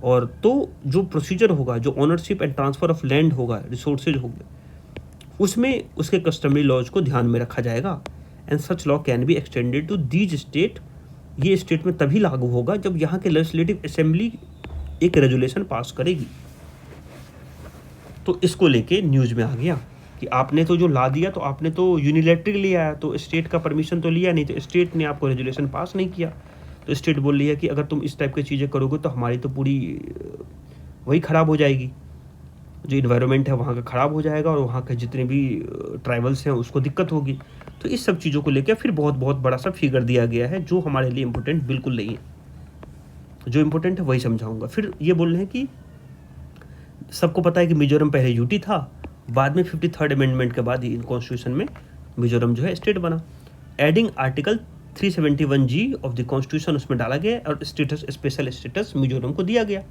और तो जो प्रोसीजर होगा, जो ownership and transfer of land होगा, रिसोर्सेज होंगे, उसमें उसके कस्टमरी लॉज को ध्यान में रखा जाएगा। And such law can be extended to these state, ये स्टेट में तभी लागू होगा जब यहाँ के लेजिस्लेटिव असेंबली एक रेजुलेशन पास करेगी। तो इसको लेके न्यूज़ में आ गया कि आपने तो जो ला दिया तो आपने तो यूनिलैटरली लिया, तो स्टेट का परमिशन तो लिया नहीं, तो स्टेट ने आपको रेजुलेशन पास नहीं किया, तो स्टेट बोल रही है कि अगर तुम इस टाइप की चीज़ें करोगे तो हमारी तो पूरी वही ख़राब हो जाएगी, जो इन्वायरमेंट है वहाँ का ख़राब हो जाएगा और वहाँ के जितने भी ट्राइबल्स हैं उसको दिक्कत होगी। तो इस सब चीज़ों को लेकर फिर बहुत बहुत बड़ा सा फिगर दिया गया है जो हमारे लिए इम्पोर्टेंट बिल्कुल नहीं है, जो इम्पोर्टेंट है वही समझाऊंगा। फिर ये बोल रहे हैं कि सबको पता है कि मिजोरम पहले यूटी था, बाद में 53rd अमेंडमेंट के बाद इन कॉन्स्टिट्यूशन में मिजोरम जो है स्टेट बना। Adding article 371G of the constitution उसमें डाला गया और स्टेटस, स्पेशल स्टेटस मिजोरम को दिया गया।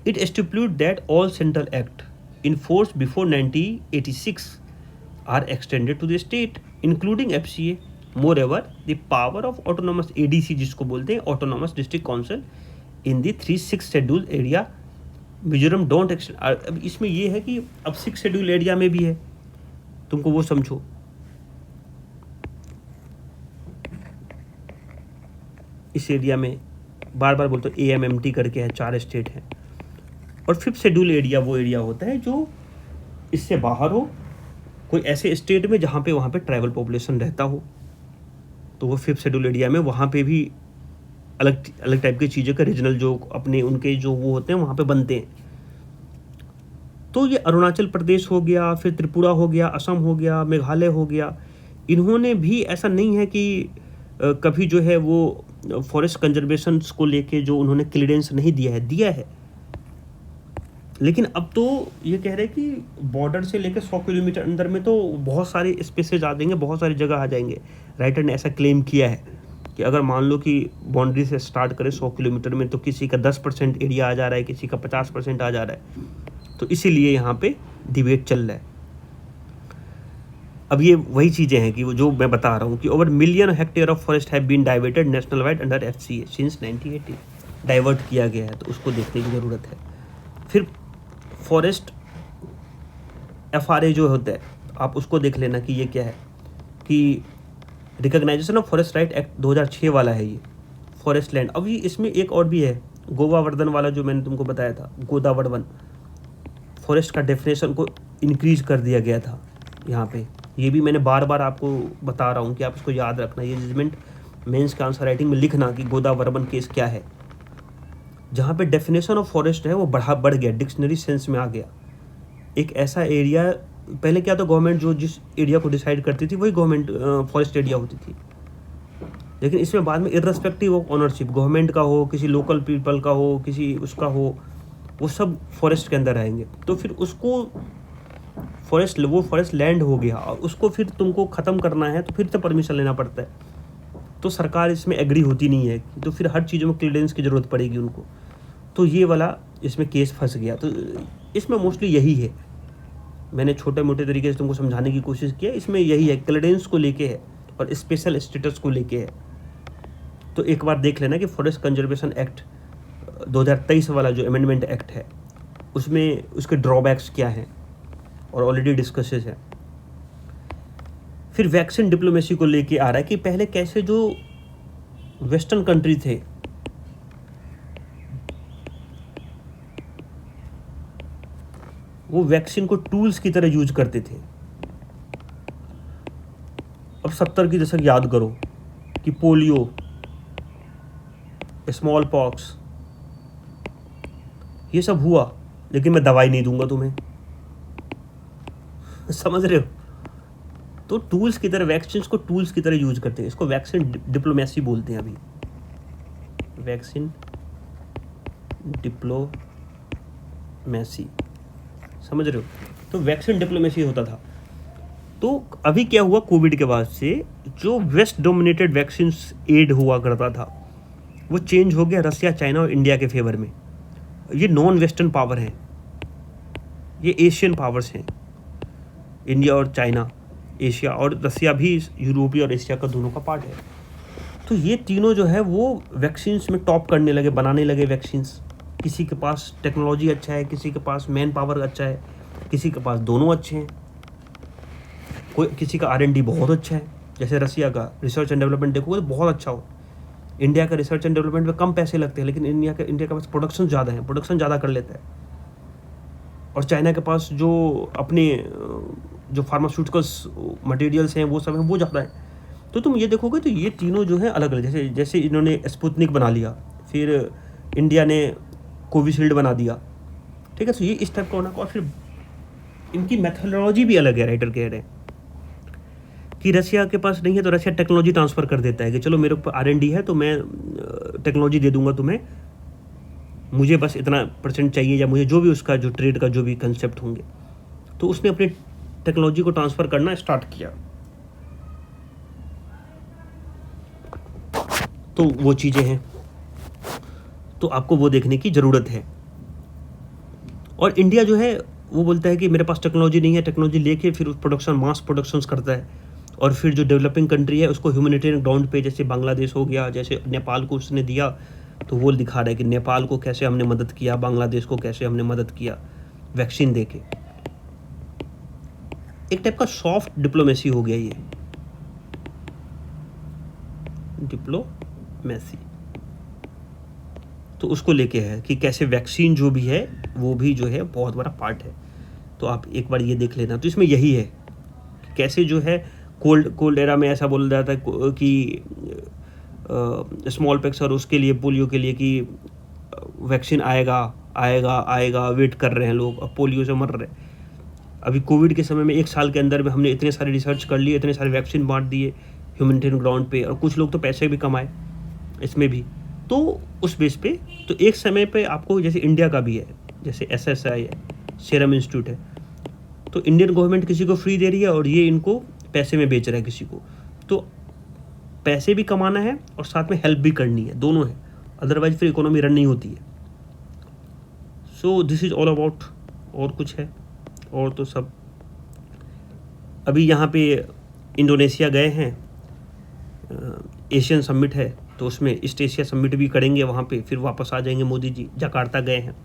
It stipulate that all central act in force before 1986 are extended to the state including FCA। Moreover the power of autonomous ADC जिसको बोलते हैं autonomous district council in the 3-6 schedule area Mizoram don't extend. अब इसमें ये है कि अब 6 schedule area में भी है, तुमको वो समझो। इस एरिया में बार बार बोलते AMMT करके है, 4 स्टेट हैं, और 5th शेड्यूल एरिया वो एरिया होता है जो इससे बाहर हो, कोई ऐसे स्टेट में जहाँ पे वहाँ पे ट्राइबल पॉपुलेशन रहता हो, तो वो 5th शेड्यूल एरिया में वहाँ पे भी अलग अलग टाइप की चीज़ें का रीजनल जो अपने उनके जो वो होते हैं वहाँ पे बनते हैं। तो ये अरुणाचल प्रदेश हो गया, फिर त्रिपुरा हो गया, असम हो गया, मेघालय हो गया, इन्होंने भी ऐसा नहीं है कि कभी जो है वो फॉरेस्ट कंजर्वेशन को लेके जो उन्होंने क्लियरेंस नहीं दिया है, लेकिन अब तो ये कह रहे हैं कि बॉर्डर से लेकर 100 किलोमीटर अंदर में तो बहुत सारे स्पेसेज आ जाएंगे, बहुत सारी जगह आ जाएंगे। राइटर ने ऐसा क्लेम किया है कि अगर मान लो कि बाउंड्री से स्टार्ट करें 100 किलोमीटर में तो किसी का 10% एरिया आ जा रहा है, किसी का 50% आ जा रहा है, तो इसीलिए यहाँ पे डिबेट चल रहा है। अब ये वही चीज़ें हैं कि वो जो मैं बता रहा हूँ कि over million hectare of forest have been diverted national wide under FCA since 1980। Divert किया गया है, तो उसको देखने की ज़रूरत है। फिर फॉरेस्ट FRA जो होता है आप उसको देख लेना कि ये क्या है, कि recognisation of forest right act 2006 वाला है ये फॉरेस्ट लैंड। अब ये इसमें एक और भी है, गोवावर्धन वाला जो मैंने तुमको बताया था, गोदावर्धन, फॉरेस्ट का डेफिनेशन को इंक्रीज कर दिया गया था यहाँ पे। ये भी मैंने बार बार आपको बता रहा हूँ कि आप इसको याद रखना, ये जजमेंट मेंस के आंसर राइटिंग में लिखना कि गोदावर्धन केस क्या है, जहाँ पे डेफिनेशन ऑफ फॉरेस्ट है वो बढ़ गया, डिक्शनरी सेंस में आ गया। एक ऐसा एरिया, पहले क्या तो गवर्नमेंट जो जिस एरिया को डिसाइड करती थी वही गवर्नमेंट फॉरेस्ट एरिया होती थी, लेकिन इसमें बाद में इर्रेस्पेक्टिव ऑफ ओनरशिप, गवर्नमेंट का हो, किसी लोकल पीपल का हो, किसी उसका हो, वो सब फॉरेस्ट के अंदर आएंगे। तो फिर उसको वो फॉरेस्ट लैंड हो गया और उसको फिर तुमको ख़त्म करना है तो फिर से परमिशन लेना पड़ता है। तो सरकार इसमें एग्री होती नहीं है, तो फिर हर चीज़ों में क्लीयरेंस की ज़रूरत पड़ेगी उनको। तो ये वाला इसमें केस फंस गया। तो इसमें मोस्टली यही है, मैंने छोटे मोटे तरीके से तुमको समझाने की कोशिश किया। इसमें यही है, क्लीयरेंस को लेके है और स्पेशल स्टेटस को लेके है। तो एक बार देख लेना कि फॉरेस्ट कंजर्वेशन एक्ट 2023 वाला जो अमेंडमेंट एक्ट है उसमें उसके ड्रॉबैक्स क्या हैं और ऑलरेडी डिस्कसेस है। फिर वैक्सीन डिप्लोमेसी को लेके आ रहा है कि पहले कैसे जो वेस्टर्न कंट्री थे वो वैक्सीन को टूल्स की तरह यूज करते थे। अब 70 की दशक याद करो कि पोलियो, स्मॉल पॉक्स, ये सब हुआ, लेकिन मैं दवाई नहीं दूंगा तुम्हें। समझ रहे हो? तो टूल्स की तरह, वैक्सीन को टूल्स की तरह यूज करते हैं। इसको वैक्सीन डिप्लोमेसी बोलते हैं अभी, वैक्सीन डिप्लोमेसी, समझ रहे हो? तो वैक्सीन डिप्लोमेसी होता था। तो अभी क्या हुआ, कोविड के बाद से जो वेस्ट डोमिनेटेड वैक्सीन एड हुआ करता था वो चेंज हो गया रसिया, चाइना और इंडिया के फेवर में। ये नॉन वेस्टर्न पावर हैं, ये एशियन पावर्स हैं, इंडिया और चाइना, एशिया, और रसिया भी यूरोपीय और एशिया का दोनों का पार्ट है। तो ये तीनों जो है वो वैक्सीन्स में टॉप करने लगे, बनाने लगे वैक्सीन्स। किसी के पास टेक्नोलॉजी अच्छा है, किसी के पास मैन पावर अच्छा है, किसी के पास दोनों अच्छे हैं, कोई किसी का R&D बहुत अच्छा है। जैसे रसिया का रिसर्च एंड डेवलपमेंट देखोगे तो बहुत अच्छा हो। इंडिया का रिसर्च एंड डेवलपमेंट में कम पैसे लगते हैं, लेकिन इंडिया के पास प्रोडक्शन ज़्यादा है, प्रोडक्शन ज़्यादा कर लेता है। और चाइना के पास जो अपने जो फार्मास्यूटिकल्स मटेरियल्स हैं वो सब हैं, वो ज़्यादा है। तो तुम ये देखोगे तो ये तीनों जो है अलग अलग, जैसे इन्होंने स्पुतनिक बना लिया, फिर इंडिया ने कोविशील्ड बना दिया, ठीक है। तो ये इस टाइप का होना। और फिर इनकी मेथोडोलॉजी भी अलग है। राइटर कह रहे हैं कि रसिया के पास नहीं है तो रसिया टेक्नोलॉजी ट्रांसफ़र कर देता है कि चलो मेरे ऊपर R&D है तो मैं टेक्नोलॉजी दे दूंगा तुम्हें, मुझे बस इतना % चाहिए, या मुझे जो भी उसका जो ट्रेड का जो भी कंसेप्ट होंगे। तो उसने अपनी टेक्नोलॉजी को ट्रांसफ़र करना स्टार्ट किया। तो वो चीज़ें हैं, तो आपको वो देखने की ज़रूरत है। और इंडिया जो है वो बोलता है कि मेरे पास टेक्नोलॉजी नहीं है, टेक्नोलॉजी लेके फिर उस प्रोडक्शन, मास प्रोडक्शंस करता है। और फिर जो डेवलपिंग कंट्री है उसको ह्यूमैनिटेरियन ग्राउंड पे, जैसे बांग्लादेश हो गया, जैसे नेपाल को उसने दिया, तो वो दिखा रहा है कि नेपाल को कैसे हमने मदद किया, बांग्लादेश को कैसे हमने मदद किया वैक्सीन देके। एक टाइप का सॉफ्ट डिप्लोमेसी हो गया ये, डिप्लोमेसी। तो उसको लेके है कि कैसे वैक्सीन जो भी है वो भी जो है बहुत बड़ा पार्ट है। तो आप एक बार ये देख लेना। तो इसमें यही है कि कैसे जो है कोल्ड एरा में ऐसा बोला जाता है कि स्मॉल पैक्स और उसके लिए, पोलियो के लिए कि वैक्सीन आएगा आएगा आएगा, वेट कर रहे हैं लोग, अब पोलियो से मर रहे हैं। अभी कोविड के समय में 1 साल के अंदर में हमने इतने सारे रिसर्च कर लिए, इतने सारे वैक्सीन बांट दिए ह्यूमैनिटेरियन ग्राउंड पे, और कुछ लोग तो पैसे भी कमाए इसमें भी। तो उस बेस पे तो एक समय पे आपको, जैसे इंडिया का भी है, जैसे SSI है, सीरम इंस्टीट्यूट है, तो इंडियन गवर्नमेंट किसी को फ्री दे रही है और ये इनको पैसे में बेच रहा है किसी को। तो पैसे भी कमाना है और साथ में हेल्प भी करनी है, दोनों है, अदरवाइज फिर इकोनॉमी रन नहीं होती है। So this is all about. और कुछ है? और तो सब अभी यहाँ पे इंडोनेशिया गए हैं, एशियन समिट है, तो उसमें ईस्ट एशिया समिट भी करेंगे वहाँ पे, फिर वापस आ जाएंगे मोदी जी। जकार्ता गए हैं।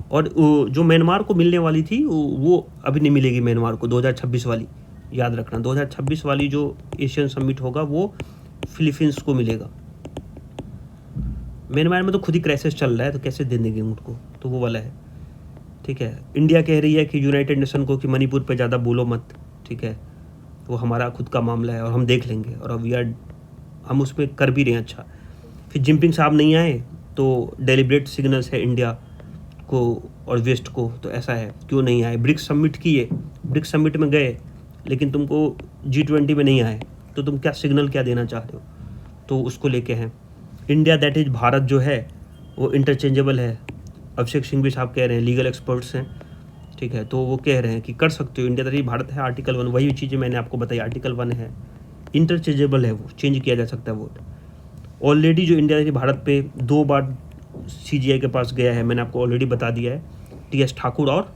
और जो म्यांमार को मिलने वाली थी वो अभी नहीं मिलेगी म्यांमार को, 2026 वाली, याद रखना। 2026 वाली जो एशियन समिट होगा वो फिलीपींस को मिलेगा। म्यांमार में तो खुद ही क्राइसिस चल रहा है, तो कैसे दे देंगे उनको, तो वो वाला है, ठीक है। इंडिया कह रही है कि यूनाइटेड नेशन को कि मणिपुर पे ज़्यादा बोलो मत, ठीक है, वो हमारा खुद का मामला है और हम देख लेंगे, और अब हम उसमें कर भी रहे हैं अच्छा। फिर जिनपिंग साहब नहीं आए तो डेलिब्रेट सिग्नल्स है इंडिया को और वेस्ट को, तो ऐसा है क्यों नहीं आए। ब्रिक्स समिट किए, ब्रिक्स समिट में गए, लेकिन तुमको G20 में नहीं आए, तो तुम क्या सिग्नल क्या देना चाहते हो? तो उसको लेके हैं। इंडिया दैट इज़ भारत जो है वो इंटरचेंजेबल है। अभिषेक सिंह भी साहब कह रहे हैं, लीगल एक्सपर्ट्स हैं, ठीक है, तो वो कह रहे हैं कि कर सकते हो, इंडिया दैट इज भारत है, आर्टिकल 1, वही चीज़ें मैंने आपको बताई, आर्टिकल 1 है, इंटरचेंजेबल है, वो चेंज किया जा सकता है वोट। ऑलरेडी जो इंडिया दैट इज भारत पे 2 बार CGI के पास गया है, मैंने आपको ऑलरेडी बता दिया है, TS ठाकुर और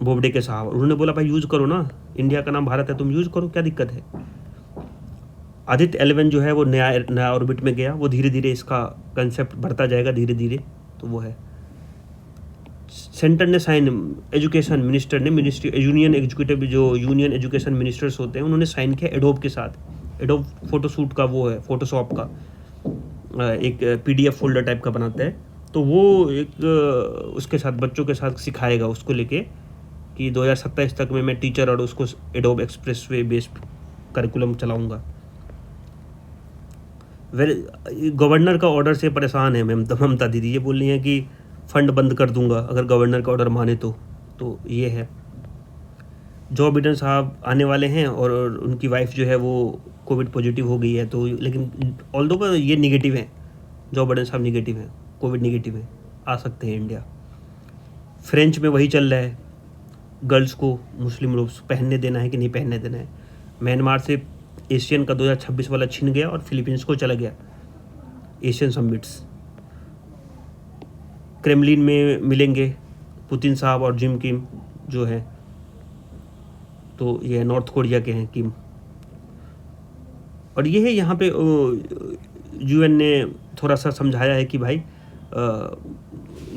बोबडे के साहब, उन्होंने बोला भाई यूज़ करो ना, इंडिया का नाम भारत है, तुम यूज़ करो, क्या दिक्कत है। आदित्य 11 जो है वो नया ऑर्बिट में गया, वो धीरे धीरे इसका कंसेप्ट बढ़ता जाएगा धीरे धीरे, तो वो है। सेंटर ने साइन, एजुकेशन मिनिस्टर ने, मिनिस्ट्री यूनियन एग्जीक्यूटिव जो यूनियन एजुकेशन मिनिस्टर्स होते हैं उन्होंने साइन किया एडोब के साथ। एडोब फोटोशूट का वो है, फोटोशॉप का एक PDF फोल्डर टाइप का बनाता है, तो वो एक उसके साथ बच्चों के साथ सिखाएगा उसको लेके कि 2027 तक में मैं टीचर और उसको एडोब एक्सप्रेसवे बेस्ड करिकुलम चलाऊँगा। गवर्नर का ऑर्डर से परेशान है ममता दीदी, ये बोल रही हैं कि फंड बंद कर दूंगा अगर गवर्नर का ऑर्डर माने तो ये है। जो बिडेन साहब आने वाले हैं और उनकी वाइफ जो है वो कोविड पॉजिटिव हो गई है, तो लेकिन ऑल्दो ये निगेटिव है, जो बिडेन साहब निगेटिव हैं, कोविड निगेटिव है, आ सकते हैं इंडिया। फ्रेंच में वही चल रहा है, गर्ल्स को मुस्लिम लोग पहनने देना है कि नहीं पहनने देना है। म्यांमार से एशियन का 2026 वाला छिन गया और फिलीपींस को चला गया एशियन समिट्स। क्रेमलिन में मिलेंगे पुतिन साहब और जिम किम जो है, तो ये नॉर्थ कोरिया के हैं किम, और ये है यहाँ पे UN ने थोड़ा सा समझाया है कि भाई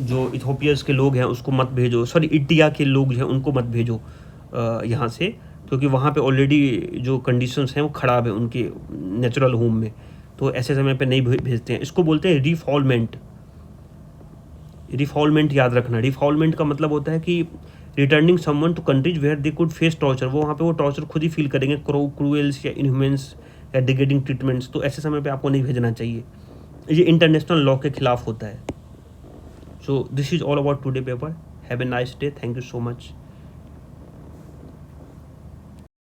जो इथोपियंस के लोग हैं उसको मत भेजो, सॉरी इंडिया के लोग हैं उनको मत भेजो यहाँ से, क्योंकि वहाँ पे ऑलरेडी जो कंडीशंस हैं वो ख़राब है उनके नेचुरल होम में, तो ऐसे समय पे नहीं भेजते हैं। इसको बोलते हैं रिफॉलमेंट। रिफॉलमेंट याद रखना, रिफॉलमेंट का मतलब होता है कि returning someone to countries where they could face torture, वो वहाँ पे वो टॉर्चर खुद ही फील करेंगे, क्रूएल्स या इनह्यूमेंस या डिग्रेडिंग ट्रीटमेंट्स, तो ऐसे समय पे आपको नहीं भेजना चाहिए, ये इंटरनेशनल लॉ के खिलाफ होता है। So this is all about today paper. Have a nice day, thank you so much.